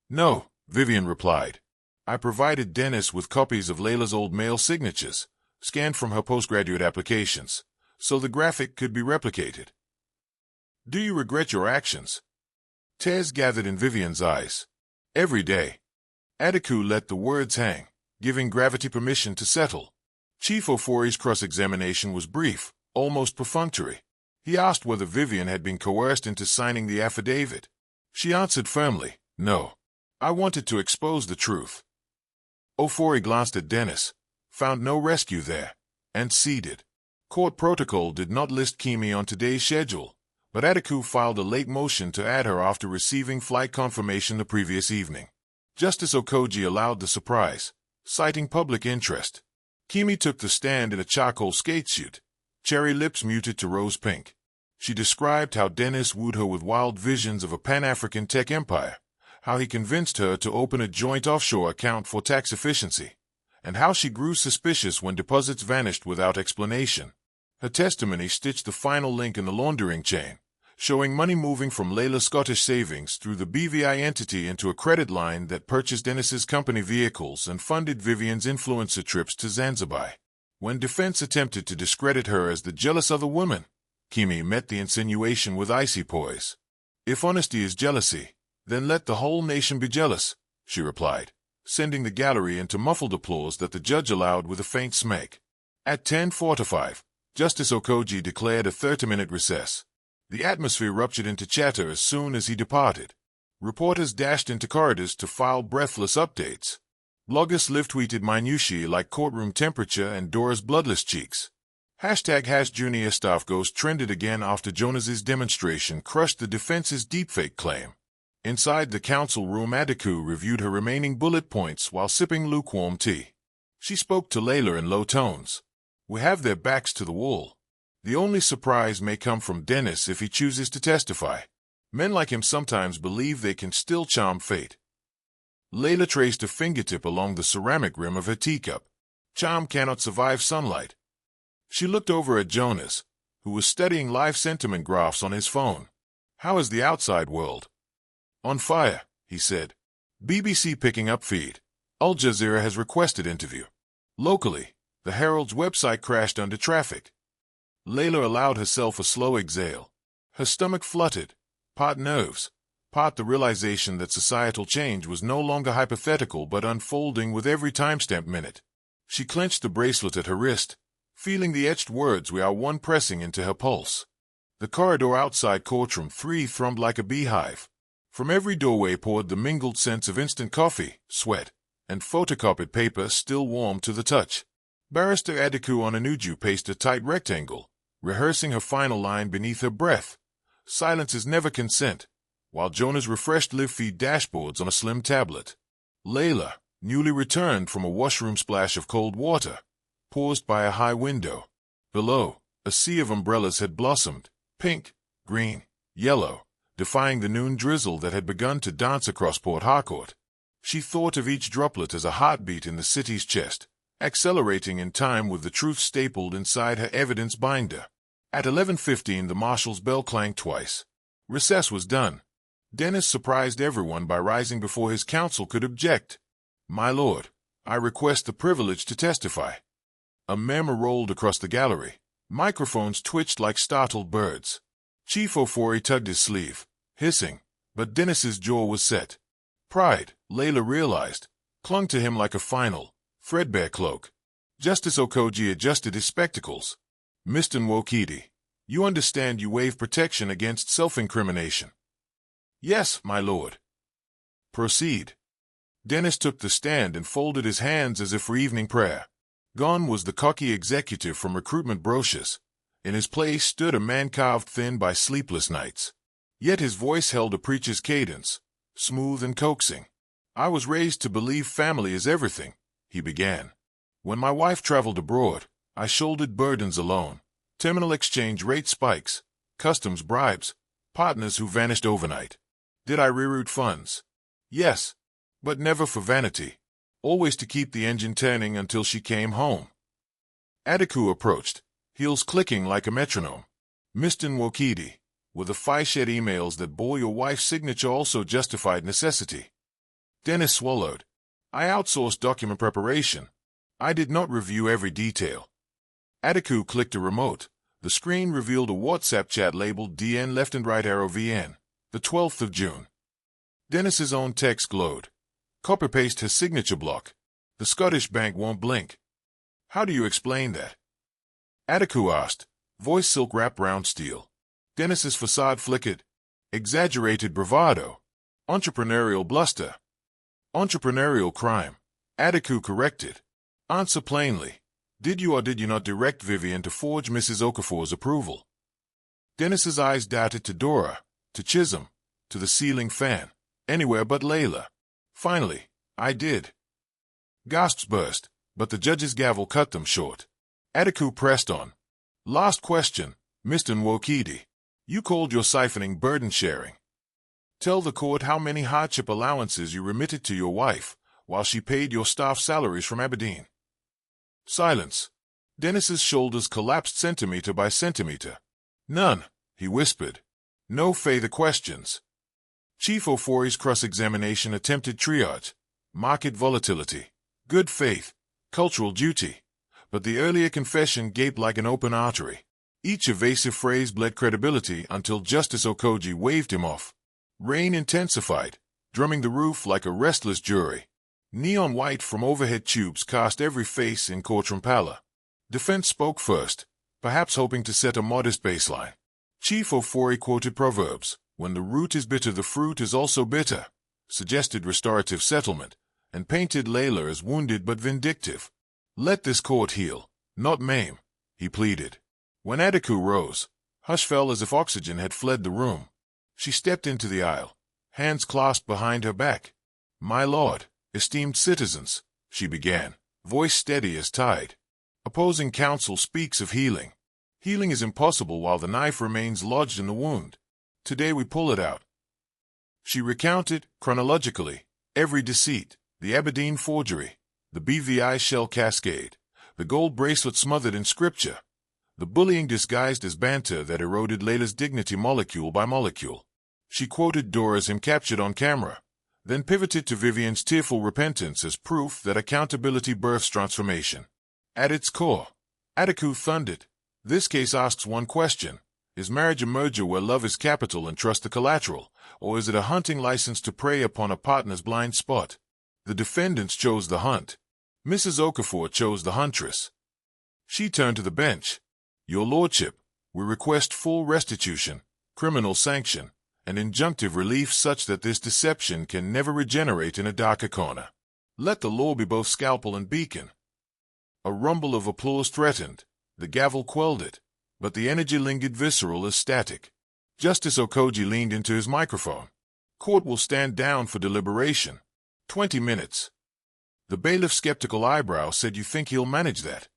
No, Vivian replied. I provided Dennis with copies of Leila's old mail signatures, scanned from her postgraduate applications, so the graphic could be replicated. Do you regret your actions? Tears gathered in Vivian's eyes. Every day. Ediku let the words hang, giving gravity permission to settle. Chief Ofori's cross-examination was brief, almost perfunctory. He asked whether Vivian had been coerced into signing the affidavit. She answered firmly, no. I wanted to expose the truth. Ofori glanced at Dennis, found no rescue there, and ceded. Court protocol did not list Kimi on today's schedule, but Ediku filed a late motion to add her after receiving flight confirmation the previous evening. Justice Okoji allowed the surprise, citing public interest. Kimi took the stand in a charcoal skate suit, cherry lips muted to rose pink. She described how Dennis wooed her with wild visions of a Pan-African tech empire, how he convinced her to open a joint offshore account for tax efficiency, and how she grew suspicious when deposits vanished without explanation. Her testimony stitched the final link in the laundering chain, showing money moving from Leila's Scottish savings through the BVI entity into a credit line that purchased Dennis's company vehicles and funded Vivian's influencer trips to Zanzibar. When defense attempted to discredit her as the jealous other woman, Kimi met the insinuation with icy poise. If honesty is jealousy, then let the whole nation be jealous, she replied, sending the gallery into muffled applause that the judge allowed with a faint smirk. At 10:45, Justice Okoji declared a 30-minute recess. The atmosphere ruptured into chatter as soon as he departed. Reporters dashed into corridors to file breathless updates. Bloggers live-tweeted minutiae like courtroom temperature and Dora's bloodless cheeks. #Junior staff ghost trended again after Jonas's demonstration crushed the defense's deepfake claim. Inside the counsel room, Ediku reviewed her remaining bullet points while sipping lukewarm tea. She spoke to Leila in low tones. We have their backs to the wall. The only surprise may come from Dennis if he chooses to testify. Men like him sometimes believe they can still charm fate. Leila traced a fingertip along the ceramic rim of her teacup. Charm cannot survive sunlight. She looked over at Jonas, who was studying live sentiment graphs on his phone. How is the outside world? On fire, he said. BBC picking up feed. Al Jazeera has requested interview. Locally, the Herald's website crashed under traffic. Leila allowed herself a slow exhale. Her stomach fluttered, part nerves, part the realization that societal change was no longer hypothetical but unfolding with every timestamp minute. She clenched the bracelet at her wrist, feeling the etched words "We are one" pressing into her pulse. The corridor outside courtroom 3 thrummed like a beehive. From every doorway poured the mingled scents of instant coffee, sweat, and photocopied paper still warm to the touch. Barrister Ediku Onanuju paced a tight rectangle, rehearsing her final line beneath her breath. Silence is never consent, while Jonas refreshed live feed dashboards on a slim tablet. Leila, newly returned from a washroom splash of cold water, paused by a high window. Below, a sea of umbrellas had blossomed, pink, green, yellow, defying the noon drizzle that had begun to dance across Port Harcourt. She thought of each droplet as a heartbeat in the city's chest, accelerating in time with the truth stapled inside her evidence binder. At 11:15 the marshal's bell clanged twice. Recess was done. Dennis surprised everyone by rising before his counsel could object. My lord, I request the privilege to testify. A murmur rolled across the gallery. Microphones twitched like startled birds. Chief Ofori tugged his sleeve, hissing, but Dennis's jaw was set. Pride, Leila realized, clung to him like a final, threadbare cloak. Justice Okoji adjusted his spectacles. Mr. Nwokedi, you understand you waive protection against self-incrimination. Yes, my lord. Proceed. Dennis took the stand and folded his hands as if for evening prayer. Gone was the cocky executive from recruitment brochures. In his place stood a man carved thin by sleepless nights. Yet his voice held a preacher's cadence, smooth and coaxing. I was raised to believe family is everything, he began. When my wife traveled abroad, I shouldered burdens alone. Terminal exchange rate spikes, customs bribes, partners who vanished overnight. Did I reroute funds? Yes, but never for vanity. Always to keep the engine turning until she came home. Adiku approached, heels clicking like a metronome. Mr. Nwokedi, were the five-shed emails that bore your wife's signature also justified necessity? Dennis swallowed. I outsourced document preparation. I did not review every detail. Adiku clicked a remote. The screen revealed a WhatsApp chat labeled DN left and right arrow VN, the 12th of June. Dennis's own text glowed. Copy-paste his signature block. The Scottish bank won't blink. How do you explain that? Adiku asked, voice silk wrapped round steel. Dennis's facade flickered. Exaggerated bravado. Entrepreneurial bluster. Entrepreneurial crime. Adiku corrected. Answer plainly. Did you or did you not direct Vivian to forge Mrs. Okafor's approval? Dennis's eyes darted to Dora, to Chisholm, to the ceiling fan, anywhere but Leila. Finally, I did. Gasps burst, but the judge's gavel cut them short. Adiku pressed on. Last question, Mr. Nwokedi. You called your siphoning burden sharing. Tell the court how many hardship allowances you remitted to your wife, while she paid your staff salaries from Aberdeen. Silence. Dennis's shoulders collapsed centimeter by centimeter. None, he whispered. No further questions. Chief Ofori's cross-examination attempted triage, market volatility, good faith, cultural duty, but the earlier confession gaped like an open artery. Each evasive phrase bled credibility until Justice Okoji waved him off. Rain intensified, drumming the roof like a restless jury. Neon white from overhead tubes cast every face in courtroom pallor. Defense spoke first, perhaps hoping to set a modest baseline. Chief Ofori quoted Proverbs, when the root is bitter the fruit is also bitter, suggested restorative settlement, and painted Leila as wounded but vindictive. Let this court heal, not maim, he pleaded. When Adiku rose, hush fell as if oxygen had fled the room. She stepped into the aisle, hands clasped behind her back. My lord, esteemed citizens, she began, voice steady as tide. Opposing counsel speaks of healing. Healing is impossible while the knife remains lodged in the wound. Today we pull it out. She recounted, chronologically, every deceit, the Aberdeen forgery, the BVI shell cascade, the gold bracelet smothered in scripture, the bullying disguised as banter that eroded Leila's dignity molecule by molecule. She quoted Dora's him captured on camera, then pivoted to Vivian's tearful repentance as proof that accountability births transformation. At its core, Adiku thundered, this case asks one question. Is marriage a merger where love is capital and trust the collateral, or is it a hunting license to prey upon a partner's blind spot? The defendants chose the hunt. Mrs. Okafor chose the huntress. She turned to the bench. Your lordship, we request full restitution, criminal sanction, and injunctive relief such that this deception can never regenerate in a darker corner. Let the law be both scalpel and beacon. A rumble of applause threatened. The gavel quelled it, but the energy lingered visceral as static. Justice Okoji leaned into his microphone. Court will stand down for deliberation. 20 minutes. The bailiff's skeptical eyebrow said you think he'll manage that.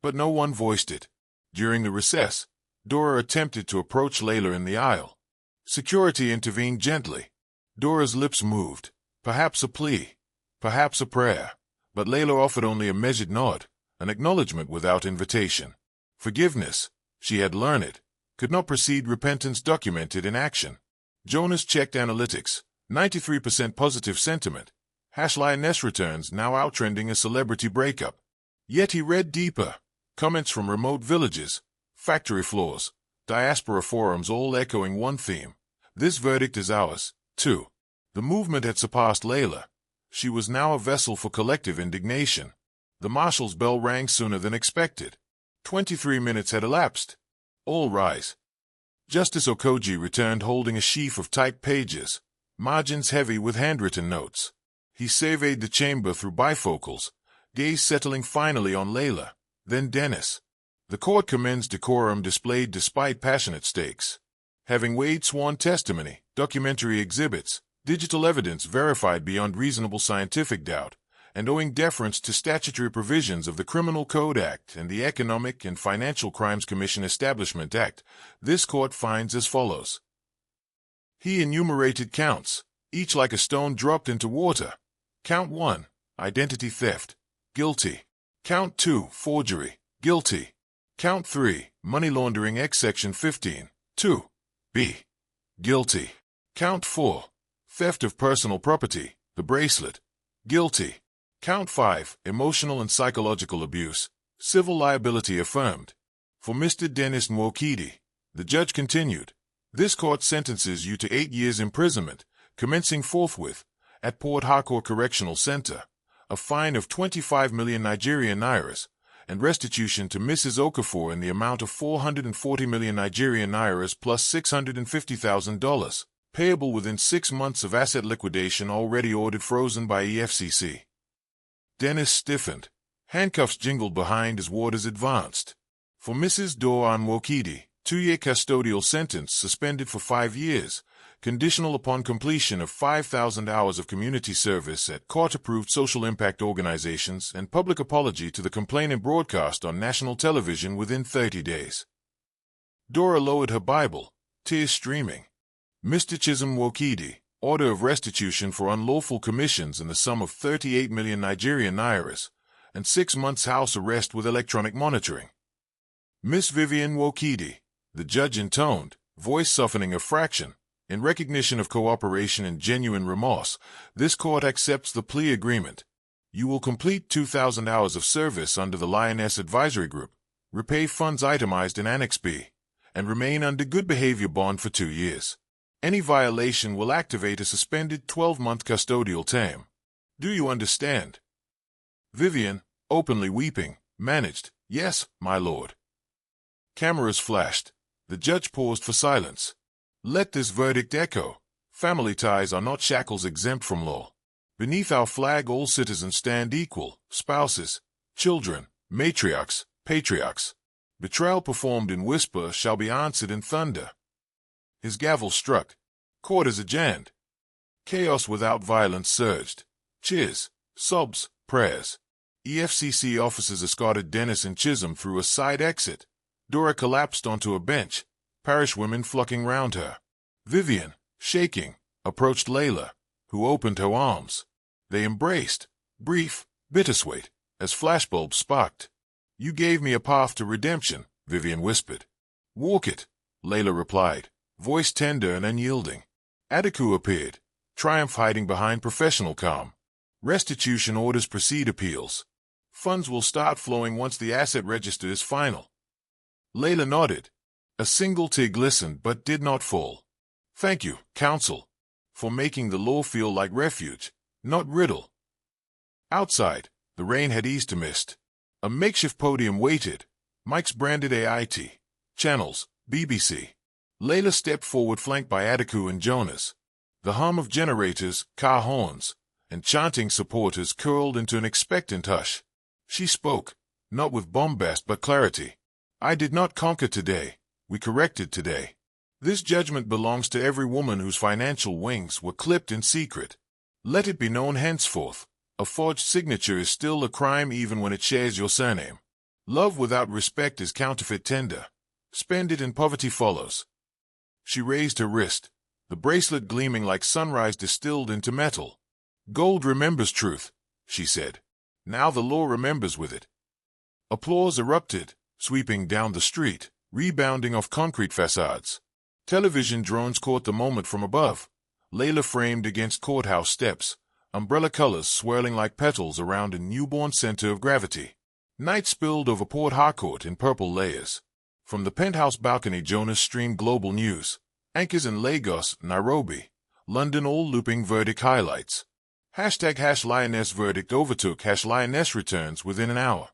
But no one voiced it. During the recess, Dora attempted to approach Leila in the aisle. Security intervened gently. Dora's lips moved. Perhaps a plea. Perhaps a prayer. But Leila offered only a measured nod, an acknowledgement without invitation. Forgiveness, she had learned it, could not precede repentance documented in action. Jonas checked analytics, 93% positive sentiment. Lioness returns now outtrending a celebrity breakup. Yet he read deeper. comments from remote villages, factory floors, diaspora forums all echoing one theme. This verdict is ours, too. The movement had surpassed Leila. She was now a vessel for collective indignation. The marshal's bell rang sooner than expected. 23 minutes had elapsed. All rise. Justice Okoji returned holding a sheaf of typed pages, margins heavy with handwritten notes. He surveyed the chamber through bifocals, gaze settling finally on Leila, then Dennis. The court commends decorum displayed despite passionate stakes. Having weighed sworn testimony, documentary exhibits, digital evidence verified beyond reasonable scientific doubt, and owing deference to statutory provisions of the Criminal Code Act and the Economic and Financial Crimes Commission Establishment Act, this court finds as follows. He enumerated counts, each like a stone dropped into water. Count 1, identity theft, guilty. Count 2, forgery, guilty. Count 3, money laundering ex Section 15, 2, B, guilty. Count 4, theft of personal property, the bracelet, guilty. Count 5, emotional and psychological abuse, civil liability affirmed. For Mr. Dennis Nwokedi, the judge continued, this court sentences you to 8 years imprisonment, commencing forthwith, at Port Harcourt Correctional Center, a fine of 25 million Nigerian nairas, and restitution to Mrs. Okafor in the amount of 440 million Nigerian nairas plus $650,000, payable within 6 months of asset liquidation already ordered frozen by EFCC. Dennis stiffened. Handcuffs jingled behind as warders advanced. For Mrs. Dora Nwokedi, 2-year custodial sentence suspended for 5 years, conditional upon completion of 5,000 hours of community service at court-approved social impact organizations and public apology to the complainant broadcast on national television within 30 days. Dora lowered her Bible, tears streaming. Mr. Chisholm Nwokedi, order of restitution for unlawful commissions in the sum of 38 million Nigerian nairas, and 6 months house arrest with electronic monitoring. Miss Vivian Nwokedi, the judge intoned, voice softening a fraction, in recognition of cooperation and genuine remorse, this court accepts the plea agreement. You will complete 2,000 hours of service under the Lioness Advisory Group, repay funds itemized in Annex B, and remain under good behavior bond for 2 years. Any violation will activate a suspended 12-month custodial term. Do you understand? Vivian, openly weeping, managed, yes, my lord. Cameras flashed. The judge paused for silence. Let this verdict echo. Family ties are not shackles exempt from law. Beneath our flag all citizens stand equal, spouses, children, matriarchs, patriarchs. Betrayal performed in whisper shall be answered in thunder. His gavel struck. Court is adjourned. Chaos without violence surged. Cheers, sobs, prayers. EFCC officers escorted Dennis and Chisholm through a side exit. Dora collapsed onto a bench, parish women flocking round her. Vivian, shaking, approached Leila, who opened her arms. They embraced, brief, bittersweet, as flashbulbs sparked. You gave me a path to redemption, Vivian whispered. Walk it, Leila replied, voice tender and unyielding. Adeku appeared, triumph hiding behind professional calm. Restitution orders precede appeals. Funds will start flowing once the asset register is final. Leila nodded. A single tear glistened but did not fall. Thank you, counsel, for making the law feel like refuge, not riddle. Outside, the rain had eased to mist. A makeshift podium waited. Mics branded AIT. Channels, BBC. Leila stepped forward flanked by Adeku and Jonas. The hum of generators, car horns, and chanting supporters curled into an expectant hush. She spoke, not with bombast but clarity. I did not conquer today. We corrected today. This judgment belongs to every woman whose financial wings were clipped in secret. Let it be known henceforth, a forged signature is still a crime even when it shares your surname. Love without respect is counterfeit tender. Spend it and poverty follows. She raised her wrist, the bracelet gleaming like sunrise distilled into metal. Gold remembers truth, she said. Now the law remembers with it. Applause erupted, sweeping down the street, rebounding off concrete facades. Television drones caught the moment from above. Leila framed against courthouse steps, umbrella colors swirling like petals around a newborn center of gravity. Night spilled over Port Harcourt in purple layers. From the penthouse balcony Jonas streamed global news. Anchors in Lagos, Nairobi, London all looping verdict highlights. #Lioness verdict overtook #Lioness returns within an hour.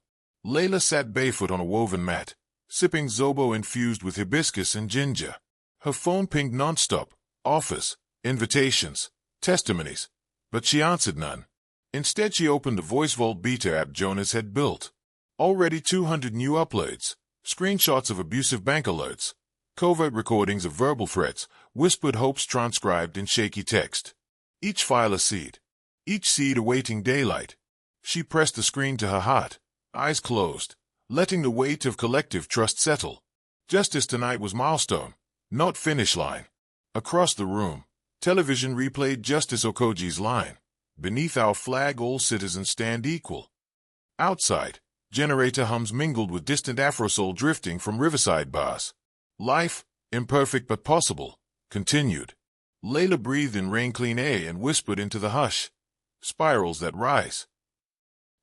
Leila sat barefoot on a woven mat, sipping zobo infused with hibiscus and ginger. Her phone pinged non-stop, offers, invitations, testimonies, but she answered none. Instead she opened the Voice Vault beta app Jonas had built. Already 200 new uploads, screenshots of abusive bank alerts, covert recordings of verbal threats, whispered hopes transcribed in shaky text. Each file a seed. Each seed awaiting daylight. She pressed the screen to her heart, eyes closed, letting the weight of collective trust settle. Justice tonight was milestone, not finish line. Across the room, television replayed Justice Okoji's line. Beneath our flag all citizens stand equal. Outside, generator hums mingled with distant Afro-soul drifting from riverside bars. Life, imperfect but possible, continued. Leila breathed in rain-clean air and whispered into the hush. Spirals that rise.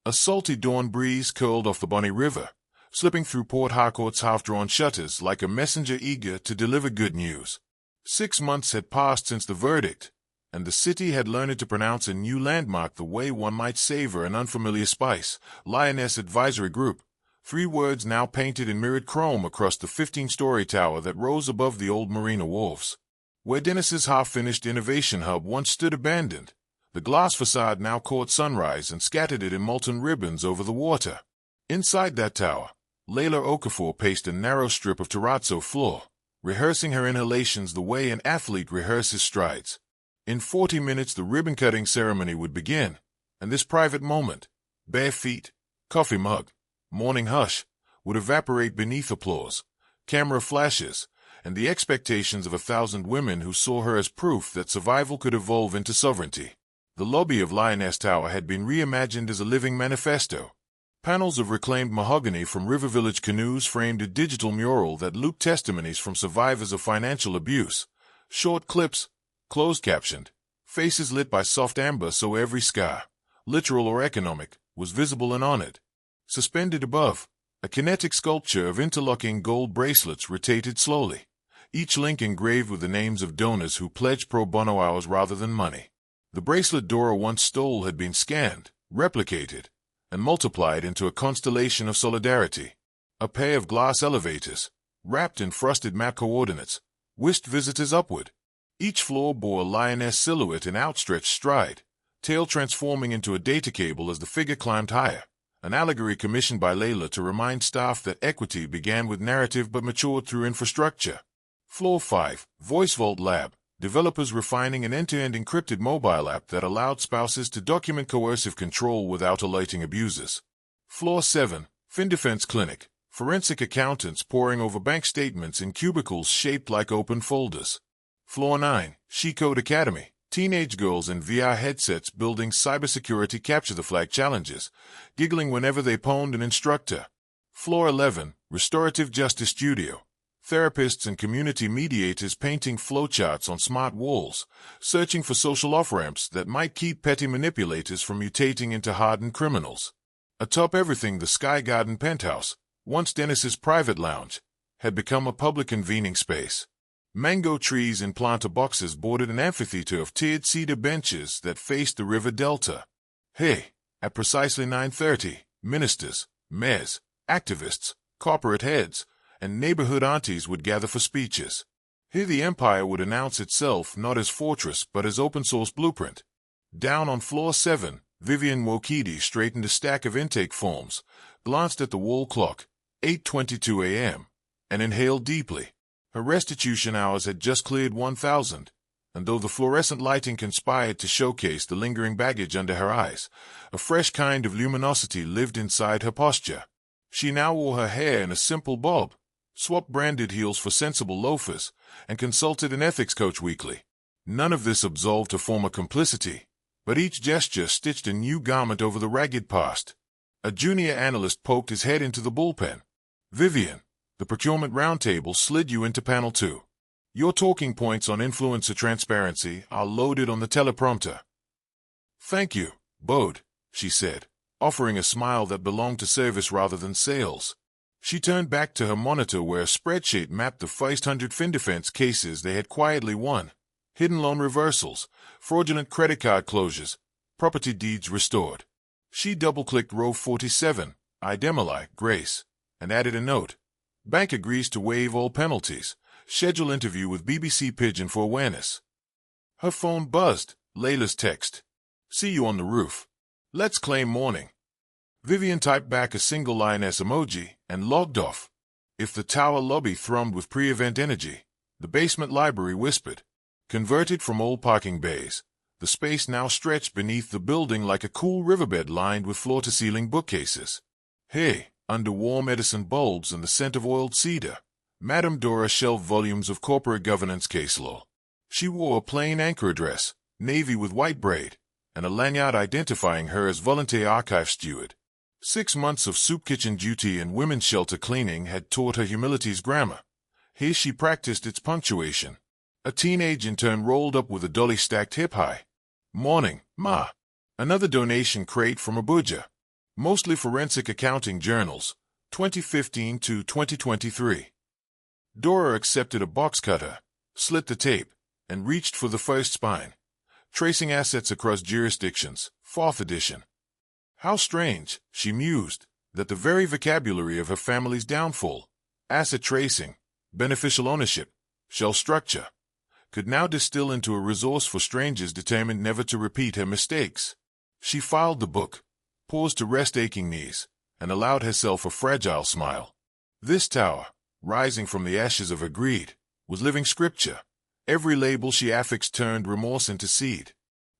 A salty dawn breeze curled off the Bonny River, slipping through Port Harcourt's half-drawn shutters like a messenger eager to deliver good news. 6 months had passed since the verdict, and the city had learned to pronounce a new landmark the way one might savor an unfamiliar spice. Lioness Advisory Group. 3 words now painted in mirrored chrome across the 15-story tower that rose above the old marina wharves. Where Dennis's half-finished innovation hub once stood abandoned, the glass facade now caught sunrise and scattered it in molten ribbons over the water. Inside that tower, Leila Okafor paced a narrow strip of terrazzo floor, rehearsing her inhalations the way an athlete rehearses strides. In 40 minutes the ribbon-cutting ceremony would begin, and this private moment, bare feet, coffee mug, morning hush, would evaporate beneath applause, camera flashes, and the expectations of 1,000 women who saw her as proof that survival could evolve into sovereignty. The lobby of Lioness Tower had been reimagined as a living manifesto. Panels of reclaimed mahogany from River Village canoes framed a digital mural that looped testimonies from survivors of financial abuse. Short clips, closed-captioned, faces lit by soft amber so every scar, literal or economic, was visible and honored. Suspended above, a kinetic sculpture of interlocking gold bracelets rotated slowly, each link engraved with the names of donors who pledged pro bono hours rather than money. The bracelet Dora once stole had been scanned, replicated, and multiplied into a constellation of solidarity. A pair of glass elevators, wrapped in frosted map coordinates, whisked visitors upward. Each floor bore a lioness silhouette in outstretched stride, tail transforming into a data cable as the figure climbed higher, an allegory commissioned by Leila to remind staff that equity began with narrative but matured through infrastructure. Floor 5, Voice Vault Lab, developers refining an end-to-end encrypted mobile app that allowed spouses to document coercive control without alerting abusers. Floor 7, FinDefense Clinic, forensic accountants poring over bank statements in cubicles shaped like open folders. Floor 9, SheCode Academy, teenage girls in VR headsets building cybersecurity capture-the-flag challenges, giggling whenever they pwned an instructor. Floor 11, Restorative Justice Studio, therapists and community mediators painting flowcharts on smart walls, searching for social off-ramps that might keep petty manipulators from mutating into hardened criminals. Atop everything, the Sky Garden penthouse, once Dennis's private lounge, had become a public convening space. Mango trees in planter boxes bordered an amphitheater of tiered cedar benches that faced the river delta. Hey, at precisely 9:30, ministers, mayors, activists, corporate heads, and neighborhood aunties would gather for speeches. Here the empire would announce itself not as fortress but as open-source blueprint. Down on floor 7, Vivian Wokidi straightened a stack of intake forms, glanced at the wall clock, 8:22 a.m., and inhaled deeply. Her restitution hours had just cleared 1,000, and though the fluorescent lighting conspired to showcase the lingering baggage under her eyes, a fresh kind of luminosity lived inside her posture. She now wore her hair in a simple bob, swapped branded heels for sensible loafers, and consulted an ethics coach weekly. None of this absolved her former complicity, but each gesture stitched a new garment over the ragged past. A junior analyst poked his head into the bullpen. "Vivian, the procurement roundtable slid you into panel 2. Your talking points on influencer transparency are loaded on the teleprompter." "Thank you, Bode," she said, offering a smile that belonged to service rather than sales. She turned back to her monitor where a spreadsheet mapped the first 100 FinDefense cases they had quietly won. Hidden loan reversals, fraudulent credit card closures, property deeds restored. She double-clicked row 47, Idemali, Grace, and added a note. Bank agrees to waive all penalties. Schedule interview with BBC Pidgin for awareness. Her phone buzzed. Leila's text. See you on the roof. Let's claim morning. Vivian typed back a single lioness emoji and logged off. If the tower lobby thrummed with pre-event energy, the basement library whispered. Converted from old parking bays, the space now stretched beneath the building like a cool riverbed lined with floor-to-ceiling bookcases. Hey, under warm Edison bulbs and the scent of oiled cedar, Madame Dora shelved volumes of corporate governance case law. She wore a plain anchor dress, navy with white braid, and a lanyard identifying her as volunteer archive steward. 6 months of soup kitchen duty and women's shelter cleaning had taught her humility's grammar. Here she practiced its punctuation. A teenage intern rolled up with a dolly stacked hip-high. Morning, ma. Another donation crate from Abuja. Mostly forensic accounting journals, 2015 to 2023. Dora accepted a box cutter, slit the tape, and reached for the first spine. Tracing assets across jurisdictions, 4th edition. How strange, she mused, that the very vocabulary of her family's downfall, asset tracing, beneficial ownership, shell structure, could now distill into a resource for strangers determined never to repeat her mistakes. She filed the book, paused to rest aching knees, and allowed herself a fragile smile. This tower, rising from the ashes of her greed, was living scripture. Every label she affixed turned remorse into seed.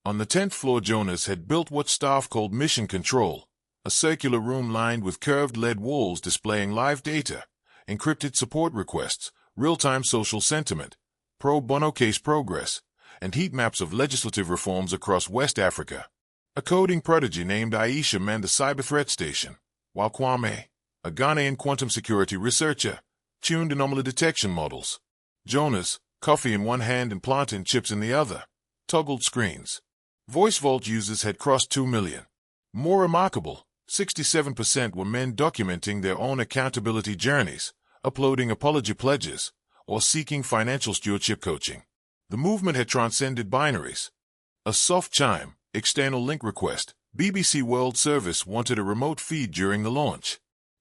On the 10th floor, Jonas had built what staff called Mission Control, a circular room lined with curved lead walls displaying live data, encrypted support requests, real-time social sentiment, pro bono case progress, and heat maps of legislative reforms across West Africa. A coding prodigy named Aisha manned the cyber threat station, while Kwame, a Ghanaian quantum security researcher, tuned anomaly detection models. Jonas, coffee in one hand and plantain chips in the other, toggled screens. Voice Vault users had crossed 2 million. More remarkable, 67% were men documenting their own accountability journeys, uploading apology pledges, or seeking financial stewardship coaching. The movement had transcended binaries. A soft chime, external link request, BBC World Service wanted a remote feed during the launch.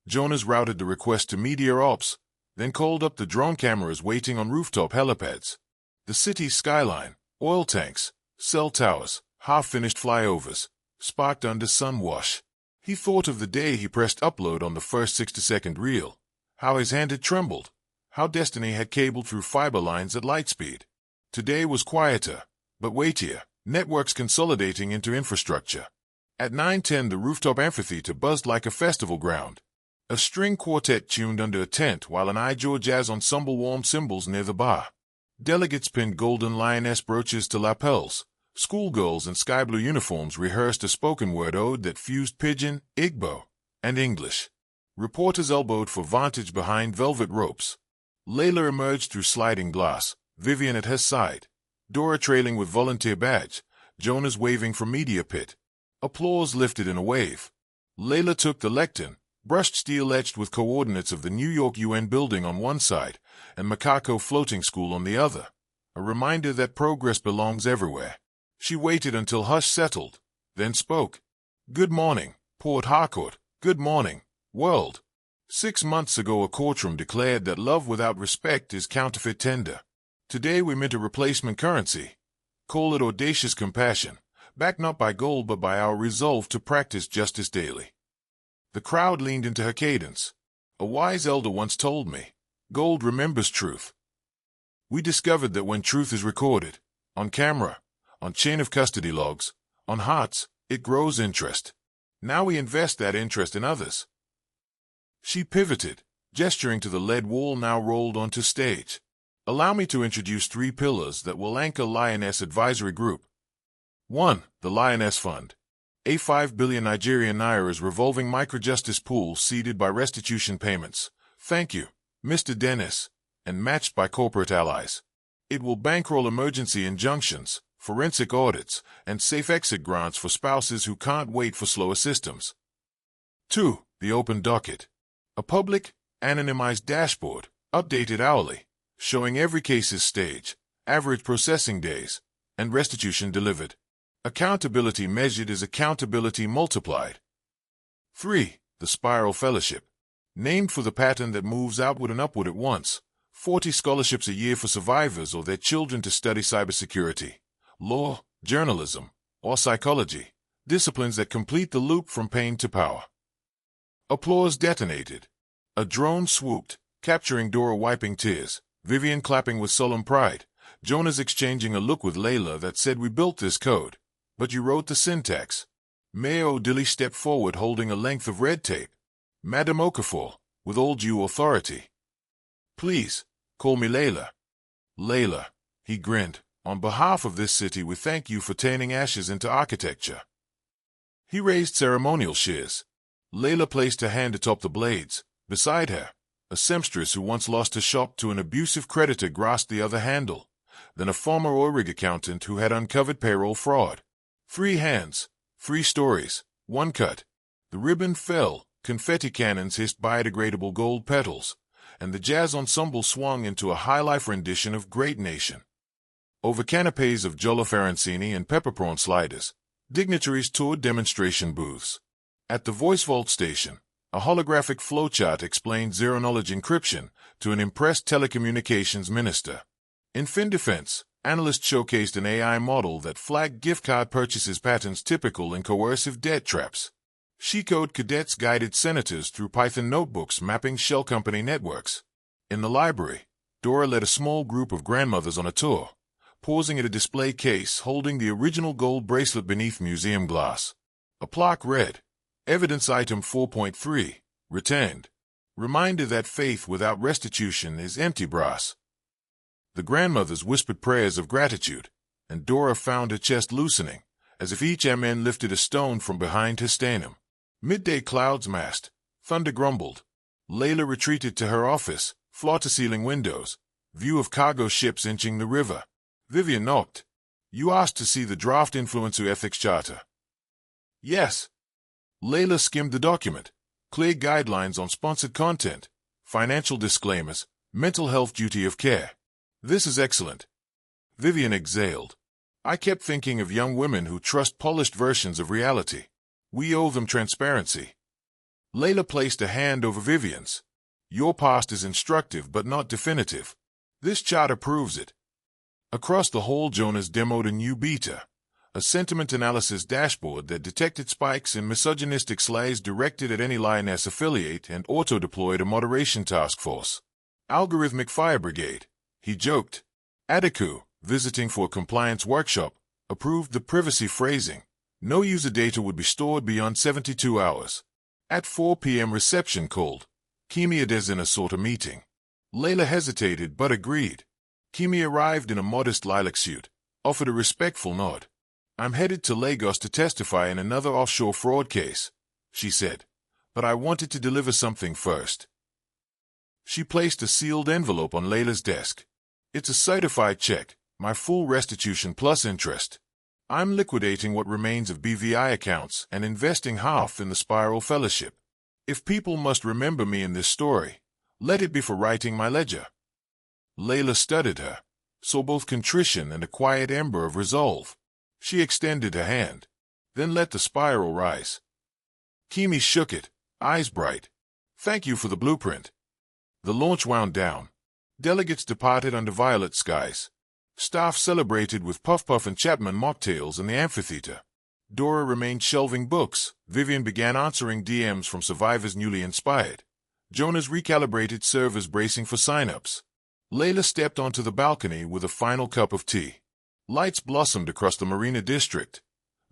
Jonas routed the request to Media Ops, then called up the drone cameras waiting on rooftop helipads. The city's skyline, oil tanks, cell towers, half-finished flyovers, sparked under sun wash. He thought of the day he pressed upload on the first 60-second reel, how his hand had trembled, how destiny had cabled through fiber lines at light speed. Today was quieter, but weightier, networks consolidating into infrastructure. At 9:10 the rooftop amphitheater buzzed like a festival ground. A string quartet tuned under a tent while an Ijaw jazz ensemble warmed cymbals near the bar. Delegates pinned golden lioness brooches to lapels. Schoolgirls in sky-blue uniforms rehearsed a spoken-word ode that fused Pidgin, Igbo, and English. Reporters elbowed for vantage behind velvet ropes. Leila emerged through sliding glass, Vivian at her side, Dora trailing with volunteer badge, Jonas waving from media pit. Applause lifted in a wave. Leila took the lectern, brushed steel etched with coordinates of the New York UN building on one side and Makako Floating School on the other, a reminder that progress belongs everywhere. She waited until hush settled, then spoke. Good morning, Port Harcourt. Good morning, world. 6 months ago a courtroom declared that love without respect is counterfeit tender. Today we mint a replacement currency. Call it audacious compassion, backed not by gold but by our resolve to practice justice daily. The crowd leaned into her cadence. A wise elder once told me, gold remembers truth. We discovered that when truth is recorded, on camera, on chain of custody logs, on hearts, it grows interest. Now we invest that interest in others. She pivoted, gesturing to the lead wall now rolled onto stage. Allow me to introduce 3 pillars that will anchor Lioness Advisory Group. 1. The Lioness Fund. A 5 billion Nigerian Naira's revolving microjustice pool seeded by restitution payments. Thank you, Mr. Dennis, and matched by corporate allies. It will bankroll emergency injunctions, forensic audits, and safe exit grants for spouses who can't wait for slower systems. 2. The open docket. A public, anonymized dashboard, updated hourly, showing every case's stage, average processing days, and restitution delivered. Accountability measured is accountability multiplied. 3. The Spiral Fellowship. Named for the pattern that moves outward and upward at once. 40 scholarships a year for survivors or their children to study cybersecurity, law, journalism, or psychology. Disciplines that complete the loop from pain to power. Applause detonated. A drone swooped, capturing Dora wiping tears, Vivian clapping with solemn pride, Jonas exchanging a look with Leila that said, "We built this code, but you wrote the syntax." Mayor O'Dilly stepped forward holding a length of red tape. "Madam Okafor, with all due authority. Please, call me Leila." "Leila," he grinned, "on behalf of this city we thank you for turning ashes into architecture." He raised ceremonial shears. Leila placed her hand atop the blades. Beside her, a seamstress who once lost her shop to an abusive creditor grasped the other handle. Then a former oil rig accountant who had uncovered payroll fraud. 3 hands, 3 stories, 1 cut. The ribbon fell, confetti cannons hissed biodegradable gold petals, and the jazz ensemble swung into a high-life rendition of Great Nation. Over canapes of Jollof arancini and pepper prawn sliders, dignitaries toured demonstration booths. At the voice vault station, a holographic flowchart explained zero-knowledge encryption to an impressed telecommunications minister. In FinDefense, analysts showcased an AI model that flagged gift card purchases patterns typical in coercive debt traps. She-code cadets guided senators through Python notebooks mapping shell company networks. In the library, Dora led a small group of grandmothers on a tour, pausing at a display case holding the original gold bracelet beneath museum glass. A plaque read, "Evidence Item 4.3, returned. Reminder that faith without restitution is empty brass." The grandmothers whispered prayers of gratitude, and Dora found her chest loosening, as if each MN lifted a stone from behind her sternum. Midday clouds massed, thunder grumbled. Leila retreated to her office, floor-to-ceiling windows, view of cargo ships inching the river. Vivian knocked. "You asked to see the draft influencer ethics charter." "Yes." Leila skimmed the document. Clear guidelines on sponsored content, financial disclaimers, mental health duty of care. "This is excellent." Vivian exhaled. "I kept thinking of young women who trust polished versions of reality. We owe them transparency." Leila placed a hand over Vivian's. "Your past is instructive but not definitive. This charter proves it." Across the hall, Jonas demoed a new beta, a sentiment analysis dashboard that detected spikes in misogynistic slays directed at any lioness affiliate and auto-deployed a moderation task force. "Algorithmic fire brigade," he joked. Adiku, visiting for a compliance workshop, approved the privacy phrasing. No user data would be stored beyond 72 hours. At 4 p.m. reception called. Kimia in a sort of meeting. Leila hesitated but agreed. Kimia arrived in a modest lilac suit, offered a respectful nod. "I'm headed to Lagos to testify in another offshore fraud case," she said, "but I wanted to deliver something first." She placed a sealed envelope on Leila's desk. "It's a certified check, my full restitution plus interest. I'm liquidating what remains of BVI accounts and investing half in the Spiral Fellowship. If people must remember me in this story, let it be for writing my ledger." Leila studied her, saw both contrition and a quiet ember of resolve. She extended her hand, then let the spiral rise. Kimi shook it, eyes bright. "Thank you for the blueprint." The launch wound down. Delegates departed under violet skies. Staff celebrated with Puff-Puff and Chapman mocktails in the amphitheater. Dora remained shelving books. Vivian began answering DMs from survivors newly inspired. Jonas recalibrated servers bracing for sign-ups. Leila stepped onto the balcony with a final cup of tea. Lights blossomed across the marina district.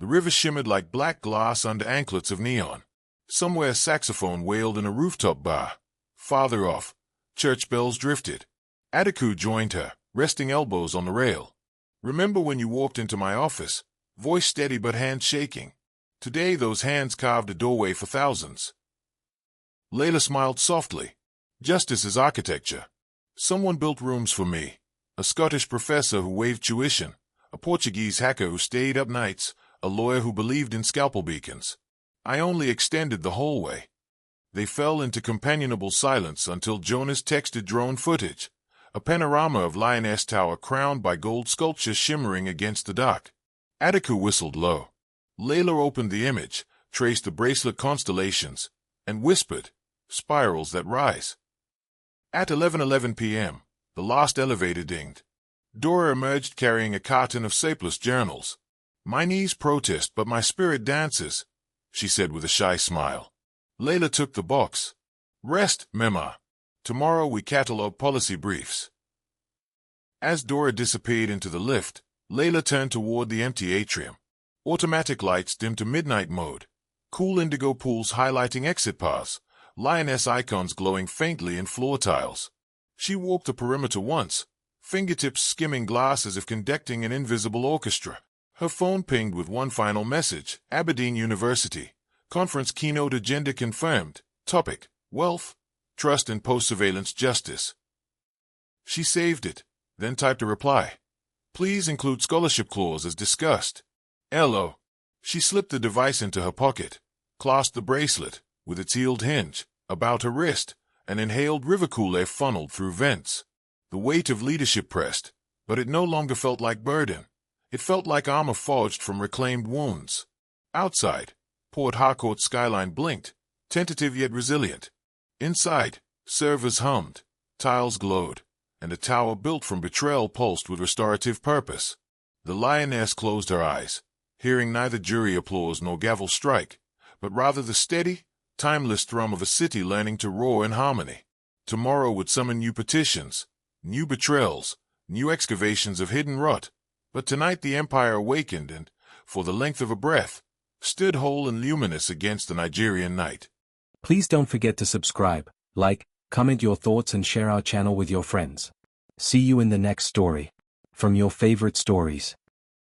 The river shimmered like black glass under anklets of neon. Somewhere a saxophone wailed in a rooftop bar. Farther off, church bells drifted. Adiku joined her, resting elbows on the rail. "Remember when you walked into my office, voice steady but hand shaking? Today those hands carved a doorway for thousands." Leila smiled softly. "Justice is architecture. Someone built rooms for me. A Scottish professor who waived tuition, a Portuguese hacker who stayed up nights, a lawyer who believed in scalpel beacons. I only extended the hallway. They fell into companionable silence until Jonas texted drone footage, a panorama of Lioness Tower crowned by gold sculpture shimmering against the dock. Attica whistled low. Leila opened the image, traced the bracelet constellations, and whispered, "Spirals that rise." At 11:11 p.m., the last elevator dinged. Dora emerged carrying a carton of shapeless journals. "My knees protest, but my spirit dances," she said with a shy smile. Leila took the box. "Rest, Mema. Tomorrow we catalog policy briefs." As Dora disappeared into the lift, Leila turned toward the empty atrium. Automatic lights dimmed to midnight mode. Cool indigo pools highlighting exit paths. Lioness icons glowing faintly in floor tiles. She walked the perimeter once, fingertips skimming glass as if conducting an invisible orchestra. Her phone pinged with one final message: Aberdeen University. Conference keynote agenda confirmed. Topic: Wealth, Trust and Post-Surveillance Justice. She saved it, then typed a reply. "Please include scholarship clause as discussed. LO." She slipped the device into her pocket, clasped the bracelet, with its heeled hinge, about her wrist, and inhaled river Kool-Aid funneled through vents. The weight of leadership pressed, but it no longer felt like burden. It felt like armor forged from reclaimed wounds. Outside, Port Harcourt's skyline blinked, tentative yet resilient. Inside, servers hummed, tiles glowed, and a tower built from betrayal pulsed with restorative purpose. The lioness closed her eyes, hearing neither jury applause nor gavel strike, but rather the steady, timeless thrum of a city learning to roar in harmony. Tomorrow would summon new petitions, new betrayals, new excavations of hidden rot, but tonight the empire awakened and, for the length of a breath, stood whole and luminous against the Nigerian night. Please don't forget to subscribe, like, comment your thoughts and share our channel with your friends. See you in the next story. From your favorite stories.